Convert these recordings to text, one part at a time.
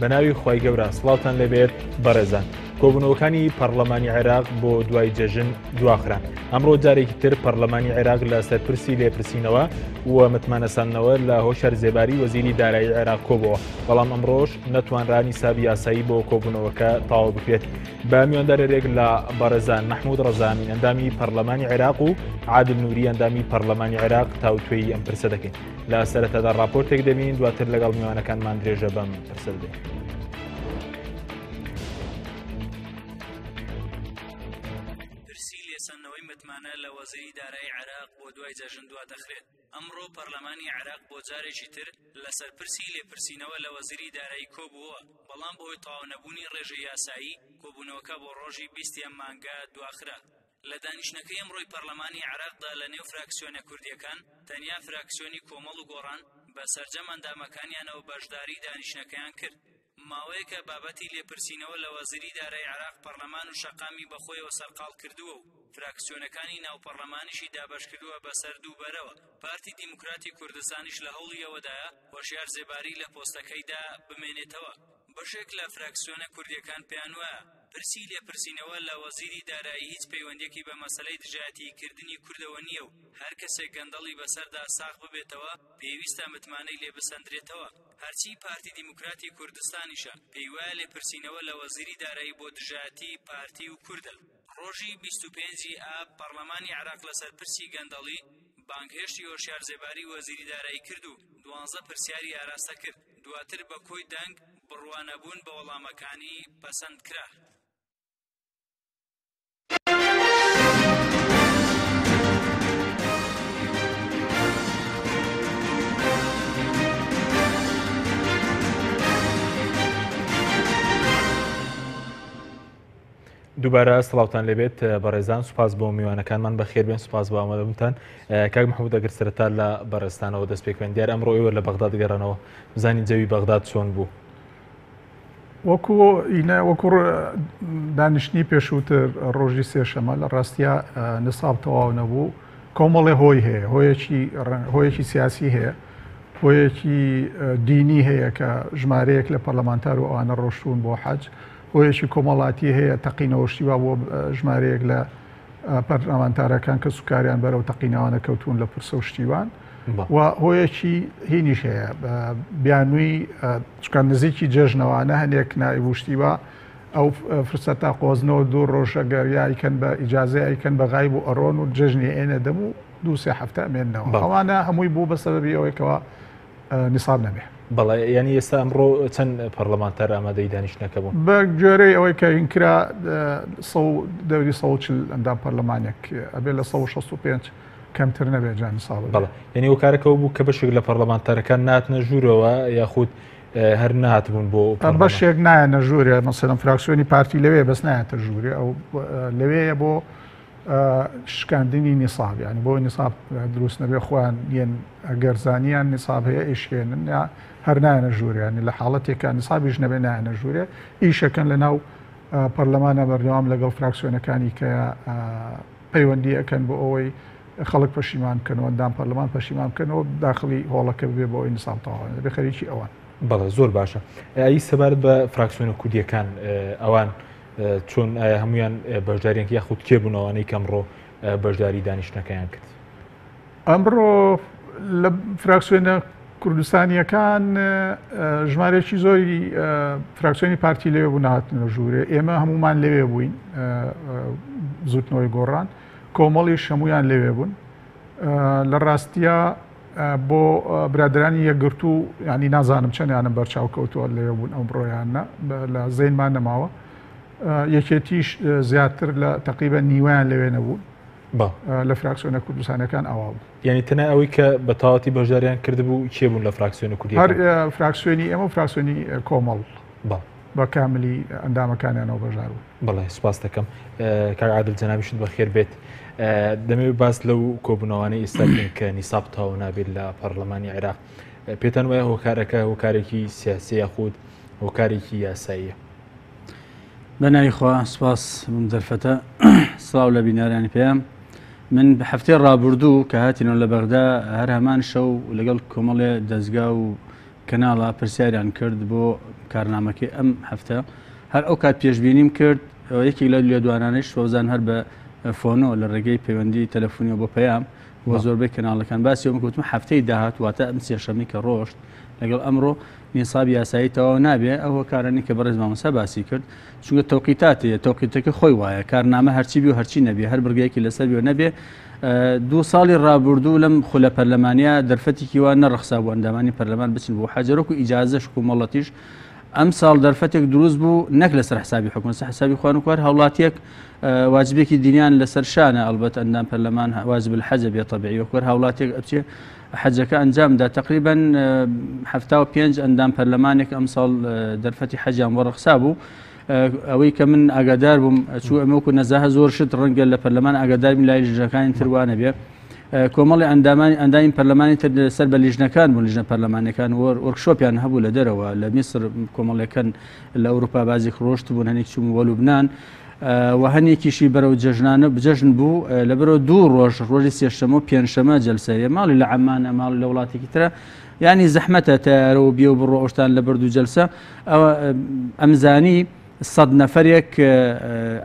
بەناوی خی گەورە سڵاوتان لەبێت بەڕێزان. کۆبوونەوەکانی پەرلەمانی عێراق بۆ دوای جەژن دواخران. ئەمڕۆ جارێکی تر پەرلەمانی عێراق لە سەرپرسی لێپرسینەوە و متمانەسانەوە لە هۆشار زێباری وەزیری دارایی عێراق کۆبەوە، بەڵام ئەمڕۆژ نەتوانرانی سابی یاسایی بۆ کۆبوونەوەکە تاوا بکرێت. بە میواندارێک لە بەڕێزان محمود ڕەزامی ئەندامی پەرلەمانی عێراق و عادل نووری ئەندامی پەرلەمانی عێراق تاوتوێی ئەم پرسە دەکەین. لە سەرەتادا راپۆرتێک دەبین، دواتر لەگەڵ میوانەکانمان درێژە بەم پرسە دەبین. سنەوەی متمانە لە وەزیری دارایی عێراق بۆ دوای جەژن دوادەخرێت. ئەمڕۆ پەرلەمانی عێراق بۆ جارێکی تر لە سەرپرسی لێپرسینەوە لە وەزیری دارایی کۆبووە، بەڵام بۆی تەواونەبوونی ڕێژەی یاسایی کۆبوونەوەکە بۆ ڕۆژی 20 مانگە دواخرا. لە دانیشتنەکەی ئەمڕۆی پەرلەمانی عێراقدا لە نێو فراکسیۆنە کوردیەکان تەنیا فراکسیۆنی کۆمەڵ و گۆڕان بە سەرجەم ئەندامەکانیانەوە بەشداری دانیشتنەکەیان کرد. ماوەیەکە بابەتی لێپرسینەوە لە وەزیری دارایی عێراق پەرلەمان و شەقامی بەخۆیەوە سەرقاڵ کردووە و فراکسیۆنەکانی ناوپەرلەمانیشی دابەش کردووە بەسەر دووبەرەوە. پارتی دیموکراتی کوردستانیش لە هەوڵی ئەوەدایە هۆشیار زێباری لە پۆستەکەیدا بمێنێتەوە. بەشێک لە فراکسیۆنە کوردیەکان پێیان وایە پرسی لێپرسینەوە لە وەزیری دارایی هیچ پەیوەندیەکی بە مەسەلەی دژایەتیکردنی کوردەوە نییە و هەر کەسێک گەندەڵی بەسەردا ساغ ببێتەوە پێویستە متمانەی لێ بسەندرێتەوە. هەرچی پارتی دیموکراتی کوردستانیشە پێی وایە لێپرسینەوە لە وەزیری دارایی بۆ دژایەتی پارتی و کوردە. ڕۆژی 25 ئاب پەرلەمانی عێراق لەسەر پرسی گەندەڵی بانگهێشتی هۆشیار زێباری وەزیری دارایی کرد و 12 پرسیاری ئاراستە کرد. دواتر بە کۆی دەنگ بڕوانەبوون بە وەڵامەکانی پەسەند کرا. دووبارە سڵاوتان لێبێت بەڕێزان، سوپاس بۆ میوانەکانمان بەخێر بێن، سوپاس بۆ ئامادەبوونتان. کاک محمود ئەگەر سەرەتا لە بەڕێستانەوە دەست پێ بکەین، دیارە ئەمڕۆ ئێوە لە بەغداد گەڕانەوە، بزانین جەوی بەغداد چۆن بوو؟ وەکو دانیشتنی پێشووتر ڕۆژی سێشەمە لە ڕاستیە نساب تەواو نەبوو. کۆمەڵێ هۆی هەیە، هۆیەکی سیاسی هەیە، هۆیەکی دینی هەیە کە ژمارەیەک لە پەرلەمانتار و ئەوانە ڕۆشتون بۆ حەج، هۆیەکی کۆمەڵاتی هەیە تەقینەوەشتیوا بۆ ژمارەیەک لە پەرلەمانتارەکان کە سوکاریان بەرەو تەقینەوانە کەوتون لە پرسە و شتیوان، و هۆیەکی هینیش هەیە بیانووی چکان نزیکی جێژنەوانە هەنێک نائیبوشتیوە ئەو فرسەتا قۆزنەوە دوو ڕۆژە گەریایکەن بە ئیجازە ئەیکەن بە غایب و ئەڕۆن و جێژنی ئێنە دەم و 2-3 هەفتە ئەمێننەوە. ئەوانە هەمووی بوو بەسەبەبی ئەوەیەکەوە نیساب نەبێ. بەڵێ ینی ئێستا ئەمڕۆ چەند پەرلەمانتار ئامادەی دانیشتنەکە بوون؟ بە گوێرەی ئەوەی کە هینکرا دەوری 140 ئەندام پەرلەمانێک ئەبێ لە 165 کەمتر نەبێت جان نیساب. بەڵێ ینی ئەو کارەکەەوە بوو کە بەشێک لە پەرلەمانتارەکان ناتنە ژوورەوە یاخود هەر نهاتبوون بۆ بەشێک نایەنە ژوورێ، مەسەلەن فراکسیۆنی پارتی لەوێ بەس نایەتە ژوورێ، ئەو لەوەیە بۆ شکاندنی نیساب، ینی بۆ نیساب دروست نەبێ خۆیان یەن ئەگەرزانیان نیساب هەیە ئیشێنن یا هەر نایەنە ژوورێنی لە حاڵەتێکە نیسابیش نەبێ نایەنە ژوورێ، ئیشەکەن لە ناو پەرلەمانە بەردەوام لەگەڵ فراکسیۆنەکانی کە پەیوەندی ئەەکەن بۆ ئەوەی خەڵک پەشیمان بکەنەوە، ئەندام پەرلەمان پەشیمان بکەنەوە داخلی هۆڵەکە ببێ بۆ ئەوی نیساب تەواو بێ خەریکی ئەوان. بەڵێ زۆر باشە. ئەی سەبارەت بە فراکسیۆنە کوردیەکان ئەوان چۆن هەمویان بەشداریان یاخود کێبوونەوەی کە ئەمڕۆ بەشداری دانیشتنەکەیان کرد؟ ئەمڕۆ لە فراکسیۆنە کوردستانیەکان ژمارەیەکی زۆری فراکسیۆنی پارتی لەوێ بوو نهاتنە ژوورێ، ئێمە هەمومان لەوێ بووین زوتنەوەی گۆڕان، کۆمەڵیش هەمویان لەوێ بوون. لە ڕاستیە بۆ برادرانی یەکگرتوو ینی نازانم چەندیانم بەرچاو کەوتووە لەوێ بوون ئەو بڕۆیانە لە زەینمان نەماوە، یەکێتیش زیاتر لە تقریبا نیوەیان لەوێ نەبوون لە فراکسیۆنە کوردستانەکان ئەوا بوو. یعنی تەنیا ئەوەی کە بە تەواوەتی بەشداریان کردبوو کێبوون لە فراکسیۆنە کوردیەکان؟ هەر فراکسیۆنی ئێمە فراکسیۆنی کۆمەڵ بە کاملی ئەندامەکانیانەوە بەژار بوو. بەڵێ سوپاس دەکەم. کاک عادل جەنابیشت بەخێر بێت. دەمەوێت باس لەو کۆبوونەوانەی ئێستا بکەین کە نیساب تەواو نابێت لە پەرلەمانی عێراق. پێتان وایە هۆکارەکە هۆکارێکی سیاسی یاخود هۆکارێکی یاساییە؟ بەناوی خوا سوپاس بم دەرفەتە، سڵاو لە بیناریانی پێم. من بحفتي رابردو كهاتنا لبغداد هر همان شو لقل كومالي دزقاو كنالا برسياريان كرد بو كارنامكي ام حفته هر اوقات پیش بینیم کرد یکی لە دوانانش وەزان هەر بە فۆنۆ لە ڕێگەی پەیوەندی تەلەفۆنی بۆ پەیام وە زۆربەی کەناڵەکان باسی ئەوم گوتم هەفتەی داهات واتە ئەم سێشەمەی کە ڕۆژت لەگەڵ ئەمڕۆ نیسابی یاسایی تەواو نابێ ئەوە کارانی کە بەڕێز مامۆستا باسی کرد چونکە تەوقیتاتەیە تەوقیتەکە خۆی وایە کارنامە هەرچی بی و هەرچی نەبێ هەر بڕگەیەکی لەسەر بێ نەبێ 2 ساڵی ڕابردوو لەم خولە پەرلەمانیا دەرفەتێکی وا نەڕەخسا بۆ ئەندامانی پەرلەمان بچن بۆ حەجەرۆک و ئیجازەش کومەڵەتیش ئەم ساڵ دەرفەتێک دروست بوو نەک لەسەر حسابی حکومەت حسابی خوانوکوار هەوڵاتیەک واجبێکی دینیان لەسەر شانە ئەلبەت ئەندام پەرلەمان واجب الحەجە بێ طبیعی وەکوەر هەوڵاتێک ئەبچێ حەجەکە ئەنجامدا تقریبا 75 ئەندام پەرلەمانێک ئەم ساڵ دەرفەتی حەجیان وەڕەخسا بوو ئەوەی کە من ئاگادار بووم چوو ئەمەوەکو نەزاهە زۆر شت ڕەنگە لە پەرلەمان ئاگادارمی لای لیژنەکانی تروانە بێ کۆمەڵی ئەندامی پەرلەمانی تر سەر بە لیژنەکان بوون لیژنە پەرلەمانەکان وەرکشۆپیان هەبوو لە دەرەوە لە میسر کۆمەڵەکان لە ئەوروپا بازێک ڕۆشت بوون هەنێک چوون وە لوبنان و هەنێکیشی بەرەو جەژنانە بجەژن بوو لەبەرەوە 2 ڕۆژ ڕۆژی سێشەمە و پێنجشەمە جەلسەیە ماڵی لە عەمانە ماڵ لە وڵاتێکی ترە یعنی زەحمەتە تەیارەوە بیە و بڕۆ ئەوشتان لە بەردوو جەلسە ئەوە ئەمزانی 100 نەفەرێک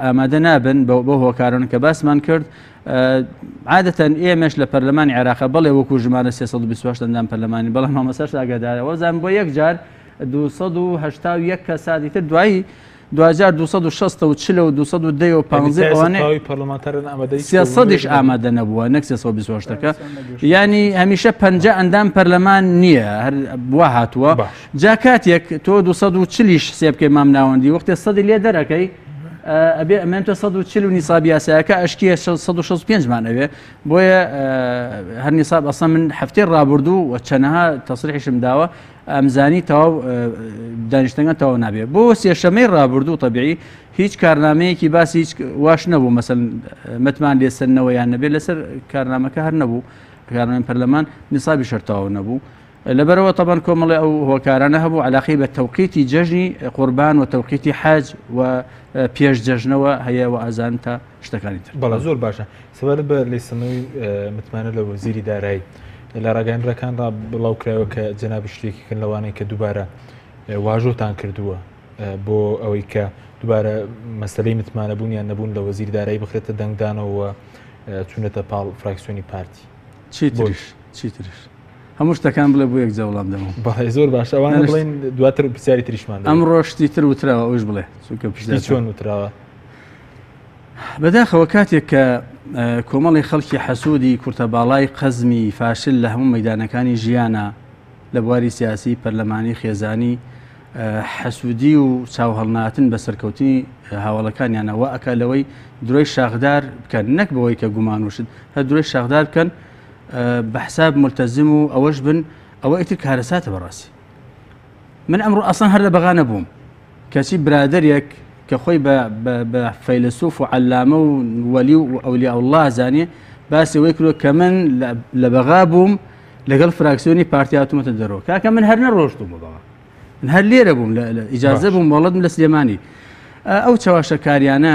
ئامادە نابن بۆ هۆکارن کە باسمان کرد عادەتەن ئێمەش لە پەرلەمانی عێراق بەڵێ وەکو ژمارە 328 ئەندام پەرلەمانی بەڵام مامۆستاش ئاگادارە وەزان بۆ یەکجار 281 کەس دیتر دوایی دوجار 260 و 210 و 15 ئەوانەی پەرلەمانتەرن ئامادەی 300ش ئامادە نەبووە نەک 328ەکە یعنی هەمیشە 50 ئەندام پەرلەمان نییە هەر وا هاتووە جا کاتێک تۆ 240ش سێ بکەی مام ناوەندی وەختێ 100 لێ دەرەکەی ئەبێ ئەمێنتە 140 و نیسابی یاسایەکە ئەشکیە 165 مان ئەوێ بۆیە هەر نیساب ئەسڵ من هەفتەی ڕابردوو و چەندەها تەسریحیشم داوە ئەمزانی تەواو دانیشتەکان تەواو نابێت بۆ سێشەمەی ڕابردوو طبیعی هیچ کارنامەیەکی باسی هیچ واش نەبوو مەسەڵ متمان لێسەرنەوە یان نەبێت لەسەر کارنامەکە هەر نەبوو کارنامەی پەرلەمان نیسابی شەرتەواو نەبوو لەبەرەوە طبعا کۆمەڵی ئەو هۆکارانە هەبوو علاقی بە تەوقیتی جەژنی قوربان و تەوقیتی حەج و پێش جەژنەوە هەیە و ئازان تا شتەکانی تر بەڵام زۆر باشە سەبەر بە لێسەنەوەی متمانە لە وەزیری دارایی لە ڕاگەیاندرەکاندا بڵاو کرایەوە کە جەناب شتێکیکردن لەوانەیە کە دووبارە واژۆتان کردووە بۆ ئەوەی کە دووبارە مەسلەی متمانە بوون یان نەبوون لە وەزیری دارایی بخرێتە دەنگدانەوە چونەتە پاڵ فراکسیۆنی پارتی چیترش هەموو شتەکان بڵێ بۆ یەک جەوڵام دەمەوە بەڵێ زۆر باش ئەوانە بڵێن دواتر پرسیاری تریشمان ئەمڕۆ شتی تر وتراوە ئەوش بڵێ چۆن وتراوە بەداخەوە کاتێک کە کۆمەڵی خەڵکی حەسوودی کورتەباڵای قەزمی فاشل لە هەموو مەیدانەکانی ژیانە لە بواری سیاسی پەرلەمانی خێزانی حەسوودی و چاوهەڵناتن بە سەرکەوتنی هاوڵەکانیانەوە ئەکا لەوەی درۆی شاخدار بکەن نەک بەوەی کە گومان وشت هەر درۆی شاخدار بکەن بە حساب ملتەزم و ئەوەش بن ئەوە ئیتر کارەساتە بەڕاستی من ئەمڕۆ ئەسڵ هەر لە بەغا نەبووم کەچی برادەرێک کە خۆی بە فەیلسوف و عەلامە و وەلی و ئەولیا الله زانێ باسی ئەوەی کردووە کە من لە بەغا بووم لەگەڵ فراکسیۆنی پارتی هاتوومەتە دەرەوە کاکە من هەر نەڕۆشتوم بە بەغا من هەر لێرە بووم ئیجازە بووم وەڵەتم لە سلێمانی ئەو چاواشەکاریانە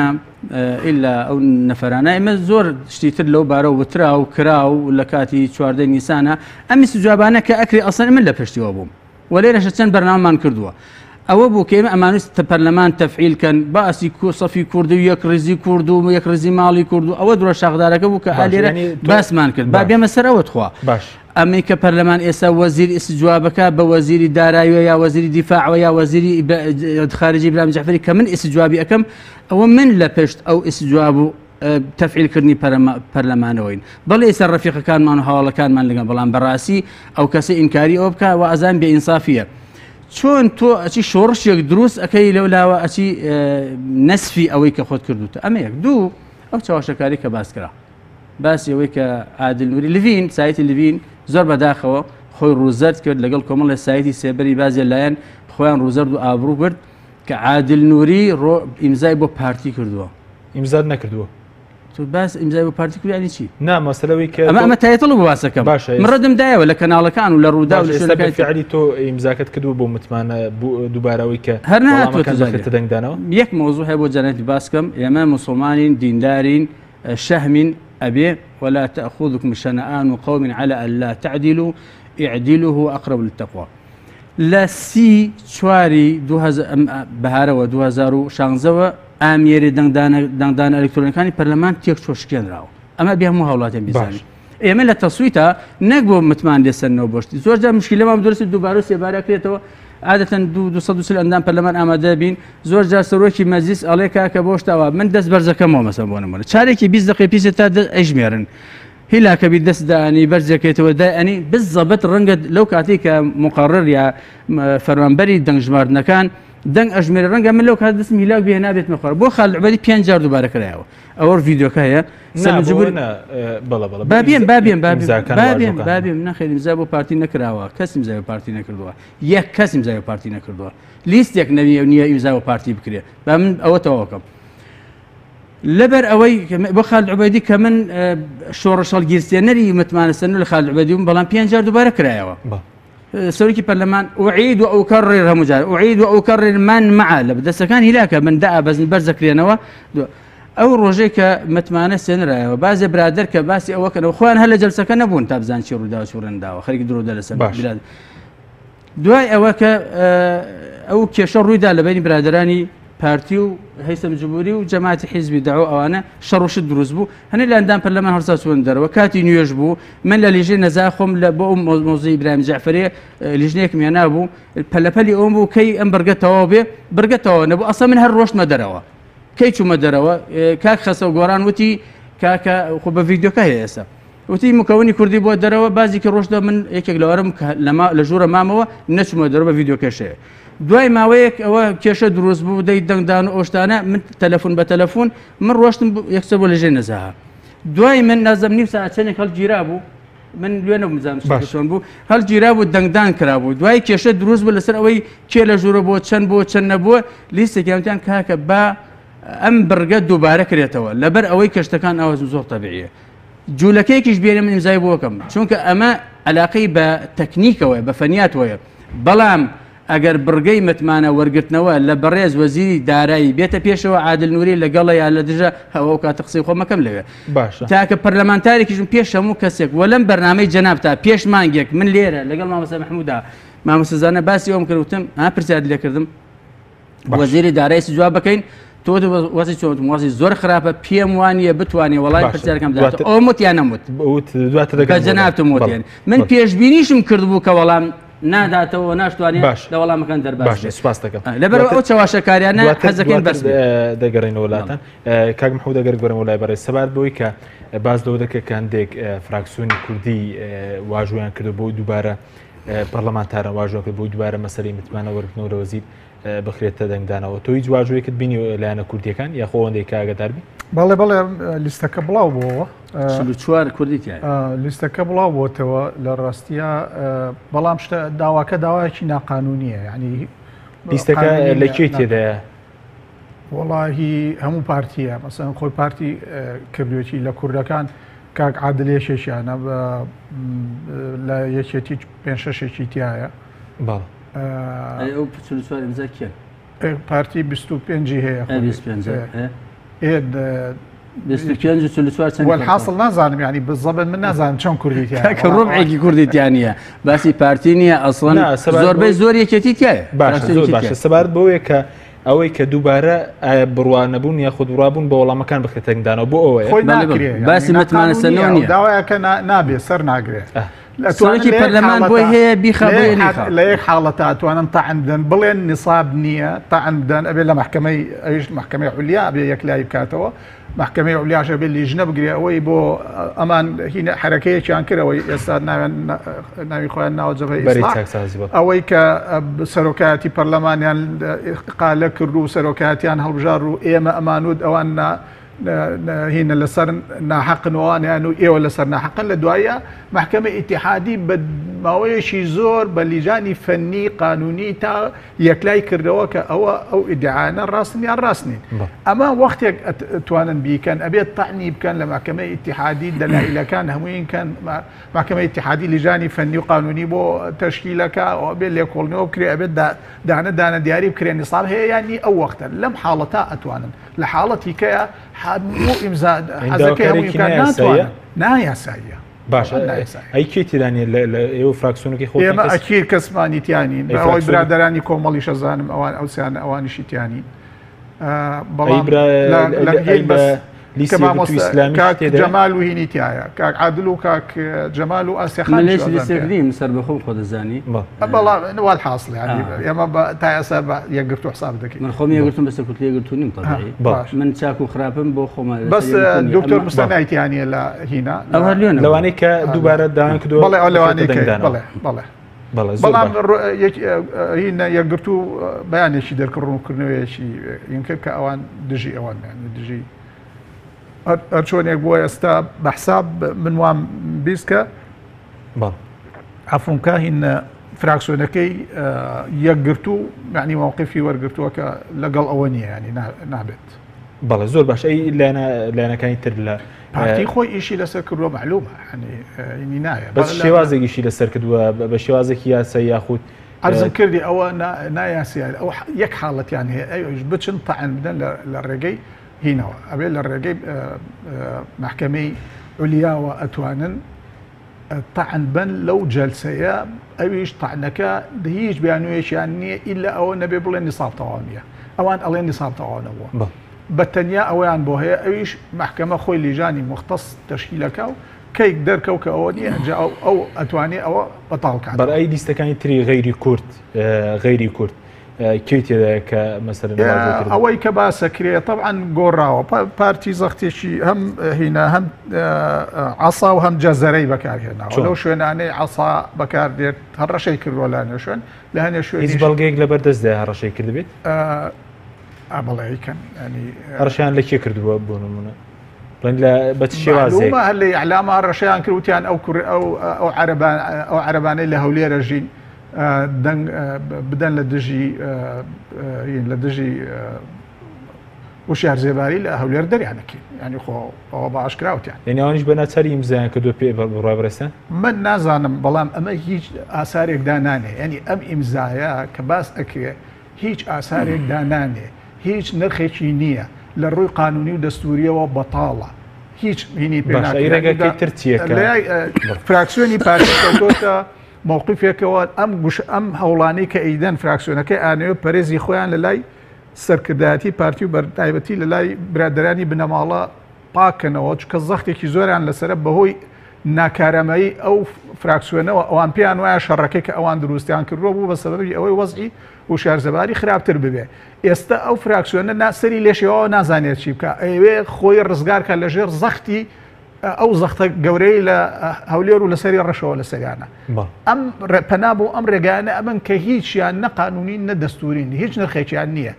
ئیلا ئەو نەفەرانە ئێمە زۆر شتی تر لەو بارە وترا و کرا و لە کاتی 14 نیسانە ئەمی سوجابانە کە ئەکری ئەسڵ من لە پشتیوە بووم و لێرەشە چەند بەرنامەمان کردووە ئەوە بوو کە ئێمە ئەمانویست پەرلەمان تەفعیلکەن باسی سەفی کورد و یەک ڕێزی کورد و یەک ڕێزی ماڵی کورد و ئەوە درۆ شاخدارەکە بوو کە ئالێرە باسمان کرد با بێمە سەر ئەوە خوا باش ئەمەی کە پەرلەمان ئێستا وەزیر ئیسجوابەکە بە وەزیری داراییوە یا وەزیری دیفاعەوە یا وەزیری خارجی برام جەعفەری کە من ئیسجوابی ئەەکەم ئەوە من لە پشت ئەو ئیسجواب و تەفعیلکردنی پەرلەمانەوەین بەڵێ ئێستا ڕەفیقەکانمان و هەواڵەکانمان لەگەڵ بەڵام بەڕاستی ئەو کەسە ئینکاری ئەوە بکە و ئازان بێئینسافیە چۆن تۆ ئەچی شۆڕشێک دروست ئەەکەی لەولاوە ئەچی نەسفی ئەوەی کە خۆت کردوتە ئەمە یەک دوو ئەو چاواشەکاری کە باسکرا باسی ئەوەی کە عادل نووری لڤین سایتی لڤین زۆر بەداخەوە خۆی ڕووزەرد کرد لەگەڵ کۆمەڵی سایتی سێبەری بازیە لایەن خۆیان ڕووزەرد و ئابروو کرد کە عادل نووری ئیمزای بۆ پارتی کردووە ئیمزاد نەکردووە تو باس ئیمزای بۆ پارتی کردوانی چی نامەسەلەوەی کە ئەمە تایتڵ بۆ باسەکەم من ڕەدم دایەوە لە کەناڵەکان و لە ڕوودا و لە شوێنەکانی فعلی تۆ ئیمزاکەت کردووە بۆ متمانە دووبارەوەی کە هەر دەنگدانەوە یەک مۆزوع هەیە بۆ جەنێتی باسکەم ئێمە موسڵمانین دیندارین شەهمین أبي ولا تأخذكم شنآن قوم على ألا تعدلوا اعدلوا هو أقرب للتقوى. لا سي شواري 2000 بهار و 2016 ئامێری دەنگدان ئەلکترۆنیەکانی پەرلەمان تێک چۆشکێن راوە ئەمە بێ هەموو هەوڵاتیان بیزانین ئێمە لە تەسویتە نەک بۆ متمان لێسەرنەوە بۆشتی زۆرجار مشکلەمان درستی دووبارە و سێبارە کرێتەوە عادەتەن 230 ئەندام پەرلەمان ئامادە بین زۆرجار سەرۆکی مەجلیس ئەڵێ کاکە بۆشتاوە من دەست بەرزەکەمەوە مەسەڵ بۆ نمونە چارێکی 20 دقیقە پیسە تا ئەژمێرن هیلاکەبی دەست دانی بەرزەکەیتەوە دایانی بالضبط ڕەنگە لەو کاتی کە مقرڕ یا فەرمانبەری دەنگژماردنەکان دەنگ ئەژمێر ڕەنگە من لەو کات دەستم هیلاک بێ نابێت مەخۆر بۆ خاڵ عوبەدی 5 جار دووبارە کرایەوە ئەوە ڤیدیۆکە هەیە بابێن نەخێری زا بۆ پارتی نەکراوە کەس ئیمزای بۆ پارتی نەکردووە یەک کەس ئیمزای بۆ پارتی نەکردووە لیستێک نەویە نییە ئیمزای بۆ پارتی بکرێت با من ئەوە تەواوەکەم لەبەر ئەوەی بۆ خاڵ عوبەدی کە من شۆڕە شەڵگیرستێنەری متمانە سەرنوو لە خاڵ عوبەدی بووم بەڵام 5 جار دووبارە کرایەوە سەرۆکی پەرلەمان أعيد وأكرر همجار أعيد وأكرر من معه لبدەستەکان هیلاکە من دا بەزن بەرزەکرێنەوە ئەو ڕۆژەی کە متمانە سێنرایەوە بازێ برادر کە باسی ئەوەکەنەوە خۆیان هەر لە جەلسەکە نەبوون تا بزان چی ڕوودا و چی ڕێنداوە خەریکی درۆدا لەسەر بلاد دوای ئەوە کە ئەو کێشە ڕوویدا لە بینی برادرانی پارتی و هەیثەم جمهوری و جەماعەتی حیزبی داعوا ئەوانە شەڕ دروست بوو هەنێ لە ئەندام پەرلەمان هەرسا چوون دەرەوە کاتی نوێژ بوو من لە لیژێ نەزا خۆم لە بۆ مۆزەی ئیبراهیم جەعفەری لیژنەیەکم هێنا بوو پەلەپەلی ئەوم بوو کەی ئەم بەرگەتەوە بێ بەرگەتەوە نەبوو ئەسڵ من هەر ڕۆشتمە دەرەوە کەی چوومە دەرەوە کاک خەسە و گۆران وتی کاکە خۆ بە ڤیدیۆکە هەیە ئێستا وتی مکەونی کوردی بۆ دەرەوە بازی کە ڕۆژدا من یەکێک لەوارم لە ژوورە مامەوە نەچوومە دەرەوە بە ڤیدیۆکەشەیە دوای ماوەیەک ئەوە کێشە دروست بوو دەی دەنگدان و ئۆشتانە من تەلەفۆن بە تەلەفۆن من ڕۆشتم یەکسەر بۆ لەژێر نەزاها دوای من نازەم نیم ساعت چەندێک هەڵگیرا بوو من لێ نەبووم چۆن بوو هەڵگیرا بوو دەنگدان کرابوو دوای کێشە دروست بوو لەسەر ئەوەی کێ لە ژوورە بۆ چەند نەبووە لیستێکی ئەمتیان کاکە با ئەم بەرگە دووبارە کرێتەوە لەبەر ئەوەی کەشتەکان ئەوە زۆر تەبیعیە جوولەکەیەکیش بێنێ من ئیمزای بۆ بکەم چونکە ئەمە عەلاقەی بە تەکنیکەوەیە بە فەنیاتەوەیە بەڵام ئەگەر بڕگەی متمانە وەرگرتنەوە لە بەڕێز وەزیری دارایی بێتە پێشەوە عادل نووری لەگەڵە یا لە دژە هەوە کاتە قسەی خۆ مەکەم لەوێ باشە تاکە پەرلەمانتارێکیشم پێش هەموو کەسێک وە لەم بەرنامەی جەناب تا پێش مانگێک من لێرە لەگەڵ مامۆستا محمودا مامۆستازانە باسی ئەوم کردوتم پرسیار لێکردم وەزیری دارایی جواب بکەین تۆ وەزی چۆن وەزی زۆر خراپە پێم وانە بتوانێ وەڵای پرسیارەکەم دات ئەو متیان نەموت بە جەنابتم وتیان من پێشبینیشم کردبوو کە وەڵام ناداتەوە ناشتوانێت لە وەڵامەکان دەرباش سپاس دەکەم لەبەر ئەو چاواشەکاریانە حەزەکەین بەرز دەگەڕێنەوە وڵاتان کاک محمود دەگەر گۆرەوە لای بەڕێز سەبات بۆی کە باز لەوە دەکە کە هەندێک فراکسیۆنی کوردی واژۆیان کردو بۆ دووبارە پەرلەمانتارە واژۆ کرد بۆ دووبارە مەسەلەی متمانە وەرگرتنەوە لە وەزیر بخرێتە دەنگدانەوە تۆ هیچ واژۆیەکت بینی لایەنە کوردیەکان یا خۆوەندەی کاگەداربی بەڵێ لیستەکە بڵاو بووەوە چوار کوردی لیستەکە بڵاو بۆتەوە لە ڕاستیە بەڵام شتە داواکە داوایەکی ناقانونیە ینی لیستەکە لەکوێ تێدایە وەڵاهی هەموو پارتیە مەسەن خۆی پارتی کردوێتی لە کوردەکان کاک عادلێشێکیانە لە یەکێتی 5-6 تایە باڵ پارتی 25 هەیە حاصل نازانم ینی بزەبن من نازانم چۆن کوردی ڕۆبعێکی کوردیتیانە باسی پارتی نییە ئەسڵەن زۆربەی زۆر یەکێتی تایە باشە سەبارەت بۆیە کە ئەوەی کە دووبارە بڕوانەبوون یا خودڕابوون بە وەڵامەکان بخێتەنگدانەوە بۆ ئەوەیە باسی متمانە سەرنەوە نیە داوایەکە نابێ سەر ناگرێت سەرۆکی پەرلەمان بۆی هەیە لە یەک حاڵەتە ئەتوانن تەعن بدەن بڵێن نیساب نییە تەعن بدەن ئەبێ لە محکەمەی عولیا ئەبێ یەکلایی بکاتەوە محکەمەی عولیاشە بێ لیژنە بگرێ ئەوەی بۆ ئەمان هینە حرەکەیەکیان کردەوەی ئێستا ناوی خۆیان ناوە جەبهەی ئیسلاح ئەوەی کە سەرۆکایەتی پەرلەمانیان قالە کرد و سەرۆکایەتیان هەڵبژار و ئێمە ئەمانود ئەوان هینە لەسەر ناحەقنەوەیان و ئێوە لەسەر ناحەقن لە دوایە محکەمە ئیتیحادی ماوەیەکی زۆر بە لیژانی فەنی قانونی تا یەکلای کردەوە کە ئەو ئیدعاانە ڕاستن یان ڕاستنین ئەمە وەختێک توانن بیکەن ئەبێت تاعنی بکەن لە محکمەی ئیتیحادی دەلایلەکان هەمووین کەن محکمەی ئیتیحادی لیژانی فەنی و قانونی بۆ تەشکیلەکە ئەو بێت لێکۆڵنەوە بکرێ ئەبێت دانە دیاری بکرێن نیساب هەیە یانی ئەو وەختە لەم حاڵەتا ئەتوانن لە حاڵەتی کەیە هەموو ئیمزا حەزەکەی هەمووی ناتوانن نایاساییە باش ئەی کێ تیرانی لە ئێوە فراکسیۆنەکەی خۆ ئێمە ئەکیر کەسمانی تیانین ئەوەی برادەرانی کۆمەڵی شەزانم ئەوان ئەوسیان ئەوانیشی تیانین جەمال و هینی تایە کاک عادل و کاک جەمال و ئاسیەخان لێسێکریم سەر بەخۆم خۆ دەزانی بەڵام نوال حاصل ئێمە تا ئێستا یەکگرتو حساب دەکەین من خۆم یەکگرتوم بەسەر کوت لێگرتوونیم تەبیعی من چاک و خراپم بۆ خۆمان بەس دکتۆر مستەنایتیانیە لە هینا ئەو هەر لێنە لەوانەیە کە دووبارە داوان کردووە بەڵێ ئەو لەوانەیە بەڵام هینە یەکگرتو بەیانێکی دەرکڕونکردنەوەیەکی ئینکرد کە ئەوان دژی ئەوانیان دژی هەر چۆنێک بۆ ئێستا بە حساب من وام بیستکە عەفوونکە هینە فراکسیۆنەکەی یەکگرتو معنی مووقفی وەرگرتووە کە لەگەڵ ئەوە نییە ینی نابێت بەڵێ زۆر باش ئەی لایەنەکانی تر لە پارتی خۆی ئیشی لەسەر کردووە معلومە ینی نایە بەس شێوازێکیشی لەسەر کردووە بە شێوازێکی یاسایی یاخود ئەرزم کردی ئەوە نایاسیان ئەو یەک حاڵەتیان هەیە ئەوش بچن تەعەن بدەن لە ڕێگەی هینەوە ئەبێ لە ڕێگەی محکەمەی عولیاوە ئەتوانن تەعەن بن لەو جەلسەیە ئەویش تەعنەکە هیچ بیانوێشیان نییە ئیلا ئەوە نەبێ بڵێن نیساب تەواو نییە ئەوان ئەڵێن نیساب تەواو نەبووە بە تەنیا ئەویان بۆ هەیە ئەویش محکەمە خۆی لیژانی مختص تەشکیلەکە و کەیک دەرکەوت کە ئەوە نییە ئەو ئەتوانێت ئەوە بەتاڵکات بەڕای لیستەکانی تری غەیری کورد غەیری کورد کێتێدا کە مەسەرن ئەوەی کە باسەکرێت طبعاً گۆڕاوە پارتی زەختێکی هەم هینە هەم عەسا و هەم جەزەرەی بەکارهێناوە لەو شوێنانەی عەسا بەکاردێت هەر ڕەشەی کردووە لانێ شوێن لە هەنێ شوێن هیچ بەڵگەیەک لەبەردەستدا هەر ڕەشەی کردبێت بەڵێکەن ینی ڕەشیان لە کێ کردووە بۆ نمونە بە چ شێوازێک هەر لە ئیعلاما ڕەشەیان کردوتیان ئەو عەرەبانەی لە هەولێرە ژین دەنگ بدەن لە دژی وشیار زێباری لە هەولێر دەریانەکەین ینی خۆ ئەوە باشکراوتیان یعنی ئەوانیش بە ناچاری ئیمزایان کردووە پێ بڕای بەڕێستان من نازانم بەڵام ئەمە هیچ ئاسارێکدا نانێ ینی ئەم ئیمزایە کە باس ئەکرێ هیچ ئاسارێکدا نانێ هیچ نرخێکی نییە لە ڕووی قانونی و دەستوریەوە بەتاڵە هیچ هینی پێ تر چیەکە فراکسیۆنی پارتی کەوتۆتە مووقفێکەوە ئەم هەوڵانەی کە ئەیدەن فراکسیۆنەکەی ئانەوە پەرێزی خۆیان لە لای سەرکردایەتی پارتی و بەتایبەتی لە لای برادەرانی بنەماڵە پاکەنەوە چکە زەختێکی زۆریان لەسرە بەهۆی ناکارەمەیی ئەو فراکسیۆنەوە ئەوان پێیان وایە شەڕەکەی کە ئەوان دروستیان کردووە بوو بە سەبەبی ئەوەی وەزعی وشار زەباری خراپتر ببێ ئێستا ئەو فراکسیۆنە ناسەری لێشەوە نازانێت چی بکە ئەوێ خۆی ڕزگارکە لەژێر زەختی ئەو زەختە گەورەی لە هەولێر و لەسەری ڕەشەوە لە سەریانە ئەم پەنا بۆ ئەم ڕێگانە ئەمن کە هیچیان نەقانونی نەدەستورین هیچ نرخێکیان نییە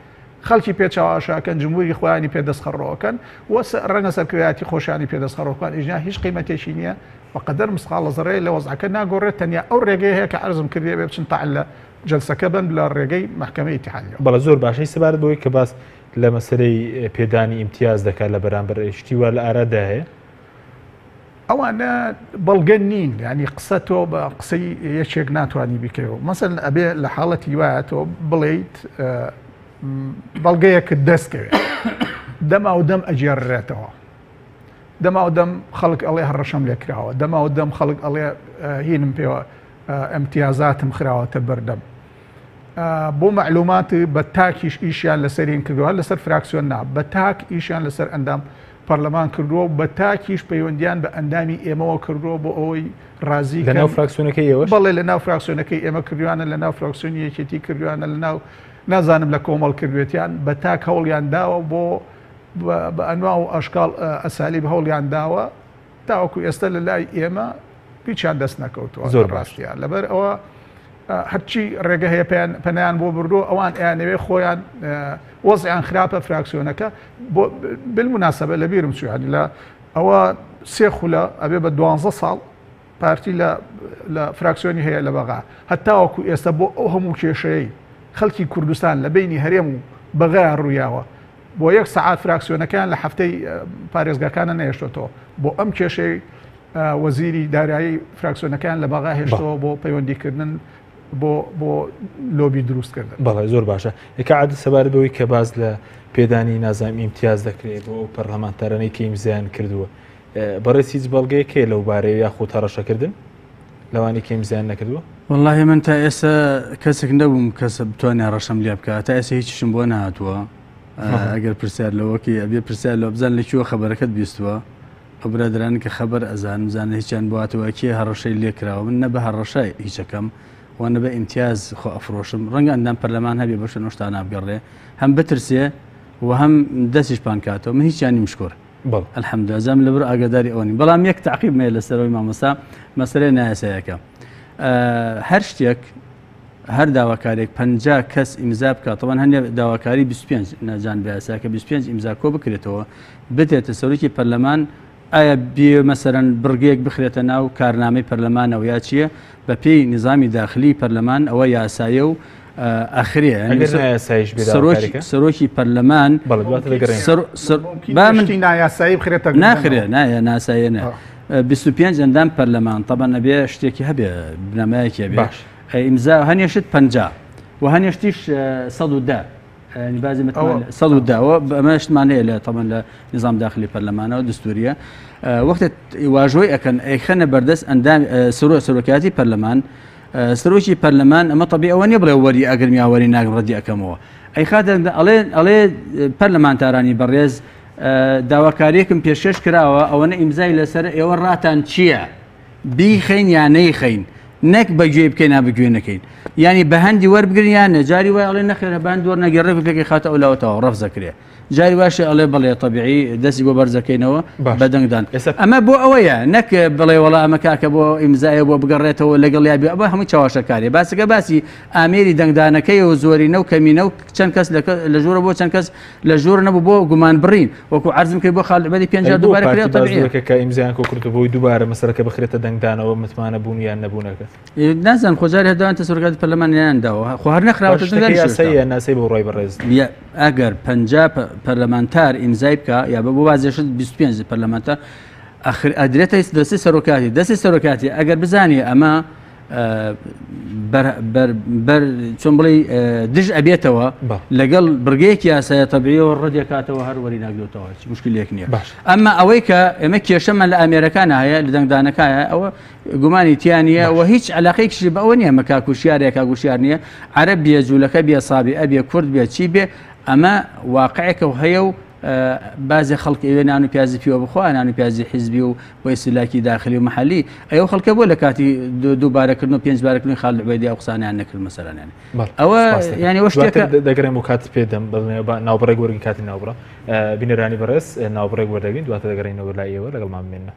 خەڵکی پێچاواشاکەن جمهوری خۆیانی پێدەستخەڕەوەکەن و ڕەنگە سەرکردایەتی خۆشیانی پێدەستخەڕەوەکان ئیژنا هیچ قیمەتێکی نییە بەقەدەر مسقالە زەڕێ لە وەزعەکە ناگۆڕێت تەنیا ئەو ڕێگەی هەیە کە عەرزم کردێ بێ بچن تەعەن لە جەلسەکە بن لە ڕێگەی محکەمەی ئیتیحادیە بەڵە زۆر باشەی سەبارەت بەوەی کە باس لە مەسەلەی پێدانی ئیمتیاز دەکات لە بەرامبەر شتیوە لە ئارادا هەیە ئەوانە بەڵگە نین ینی قسە تۆ بە قسەی یەکێک ناتوانانی بیکەوە مەسەن ئەبێ لە حاڵەتی وایە تۆ بڵیت بەڵگەیەکت دەستکەوێت دەما و دەم ئەجێڕێتەوە دەما و دەم خەڵک ئەڵێ هەڕەشەم لێ کراوە دەما و دەم خەڵک ئەڵێ هینم پێوە ئەمتیازاتم خراوەتە بەردەم بۆ معلومات بە تاکیش ئیشیان لەسەرین کردووە لەسەر فراکسیۆن نا بە تاک ئیشیان لەسەر ئەندام پەرلەمان کردووە بە تاکیش پەیوەندیان بە ئەندامی ئێمەوە کردووە بۆ ئەوەی ڕازی لەناو فراکسیۆنەکەی ئێوە بەڵێ لەناو فراکسیۆنەکەی ئێمە کردوانە لەناو فراکسیۆنی یەکێتی کردوانە لەناو نازانم لە کۆمەڵ کردوێتیان بە تاک هەوڵیان داوە بۆ بە ئەنوا و ئەشکال ئەسالیب هەوڵیان داوە تاوەکو ئێستا لە لای ئێمە پیچیان دەست نەکەوتوە زۆر ڕاستیان لەبەر ئەوە هەرچی ڕێگە هەیە پەنیان بۆ بردو ئەوان ئەیانەوێ خۆیان وەزعیان خراپە فراکسیۆنەکە بۆ بالموناسبە لە بیرم چوانی لە ئەوە سێ خولە ئەبێ بە 12 ساڵ پارتی لە فراکسیۆنی هەیە لە بەغا هەتاوەکو ئێستا بۆ ئەو هەموو کێشەیە خەڵکی کوردستان لە بینی هەرێم و بەغای ڕوویاوە بۆ 1 سعات فراکسیۆنەکان لە هەفتەی پارێزگاکانە نەهێشتۆتەوە بۆ ئەم کێشەی وەزیری دارایی فراکسیۆنەکان لە بەغا هێشتەوە بۆ پەیوەندیکردن بۆ لۆبی دروستکردن. بەڵێ زۆر باشە ێکە عادە سەبارەت بەوەی کە باز لە پێدانی نازانام ئیمتیاز دەکرێت بۆ ئەو پەرلەمانتارانەی کە ئیمزایان کردووە بەڕێز هیچ بەڵگەیەکێ لەو بارەیە یاخۆ هەڕەشەکردن لەوانی کە ئیمزایان نەکردووە؟ والله من تا ئێستا کەسێک نەبووم کەسە بتوانێت ڕەشەم لێ بکات تا ئێستا هیچیشم بۆ نهاتووە ئەگەر پرسیار لەوەکی ئەبێ پرسیار لە بزان لەکوێوە خەبەرەکەت بیستووە ئەو برادرانی کە خەبەر ئەزانم زانە هیچیان بواتەوە کێ هەڕەشەی لێکراوە من نە بە هەڕەشای هیچەکەم وانە بە ئیمتیاز خۆ ئەفرۆشم ڕەنگە ئەندام پەرلەمان هەبێ بەشە نۆشتان نابگەڕێ هەم بترسێ و هەم دەستیش پان کاتەوە من هیچیانی مشکۆر الحەمدولله زەم لەبەر ئاگاداری ئەوەنی بەڵام یەک تعقیب مێ لەسەرەوەی مامۆستا مەسەلەی نایاسایەکە هەر شتێک هەر داواکارێک 50 کەس ئیمزا بکات طبعاً هەندێک داواکاری 25 نەجان بەیاساکە 25 ئیمزا کۆ بکرێتەوە بتێتە سەرۆکی پەرلەمان ئایا بێ مەسەرەن بڕگەیەک بخرێتە ناو کارنامەی پەرلەمانەوە یا چییە بە پێی نظامی داخلی پەرلەمان ئەوە یاسایە و ئەخرێ سەرۆکی پەرلەمان نایاسایی بخرێتە ناخرێ نایە ناسایە نە 25 ئەندام پەرلەمان طبعاً نەبێ شتێکی هەبێ بنەمایەکی هەبێ ئیمزا هەنێشت 50 و هەنێشتیش 110 بازی متمانە 110 ئەمەشتمانەیە لە طبعاً لە نظام داخلی پەرلەمانەوە دستوریە وەختە واژۆی ئەکەن ئەیخەنە بەردەست ئەندام سەرۆکاتی پەرلەمان سەرۆکی پەرلەمان ئەمە طبیعی ئەوە نیە بڵێ وەری ئەگەرمیاوەری ناگەم ڕەدی ئەەکەمەوە ئەی خاتە ئەڵێ پەرلەمانتارانی بەڕێز داواکاریەکم پێشکەش کراوە ئەوەنە ئیمزای لەسەر ئێوە ڕاتان چییە بیخەین یان نەیخەین نەک بەگوێ بکەین نابگوێ نەکەین ینی بە هەندی وەربگرن یان نەجاری وای ئەڵێ نەخێرە بان دووەر نەگەڕێ پێکی خاتە ئەولاوەتەوە ڕەفزەکرێ جاری واشە ئەڵێ بڵێ طبیعی دەستی بۆ بەرزەکەینەوە بەدەنگدان ئەمە بۆ ئەوەیە نەک بڵێ وەڵا ئەمە کاکە بۆ ئیمزایە بۆ بگەڕێتەوە لەگەڵ یابی ئەوە هەموو چاواشەکاری باسەکە باسی ئامێری دەنگدانەکەی و زۆرینە و کەمینە و چەند کەس لە ژوورە بۆ چەند کەس لە ژوور نەبوو بۆ گومان بڕین وەکو عەرزم کرد بۆ خاڵبەری 50 دووبارە کرێت طبیعیەکە کە ئیمزایان کۆ کردو بۆی دووبارە مەسەرەکە بخرێتە دەنگدانەوە متمانە بوون یان نەبوونەکە نازان خۆجار هەداوان تەسەرۆکاتی پەرلەمانیانداوە خۆ هەر نەخراوەتە ناسی بۆ ڕای بەڕێز ئەگەر 50 پەرلەمانتار ئیمزای بکە یا بۆ بازێشت 25 پەرلەمانتار ئەدرێتە دەستی سەرۆکاتی ئەگەر بزانێ ئەمە چۆن بڵێ دژ ئەبێتەوە لەگەڵ بڕگەیەکی یاسایە تەبیعیەوە ڕەدێکاتەوە هەر وەری ناگرێتەوە مشکلێک نییە ئەمما ئەوەی کە ئێمە کێشەمان لە ئامێرەکان هەیە لە دەنگدانەکایە ئەوە گومانی تیانە و هیچ علاقەیەکیشی بە ئەوە نییە مە کاکوشیارێک کاگوشیار نییە عەرەب بێ جوولەکە بێ سابی ئەبێ کورد بێ چی بێ ئەمە واقعێکە و هەیە و بعضی خەڵک ئێوێ نان و پیازی پیوە بخوا نان و پیازی حیزبی و بۆ ئیسلاکی داخلی و محلی ئەوە خەڵکە بۆ لە کاتی دووبارەکردن و 5 بارەکردنی خاڵ عوبەیدی ئەو قسانیان نەکرد مەسەلەن ئەوە ینی وە شتێکە دەگەڕێم و کات پێدەم ناوبڕێک وەرگی کاتی ناوبڕە بینەرانی بەڕێز ناوبڕێک وەردەگەین دواتە دەگەڕێنەوە لای ئێوە لەگەڵمان بمێنە.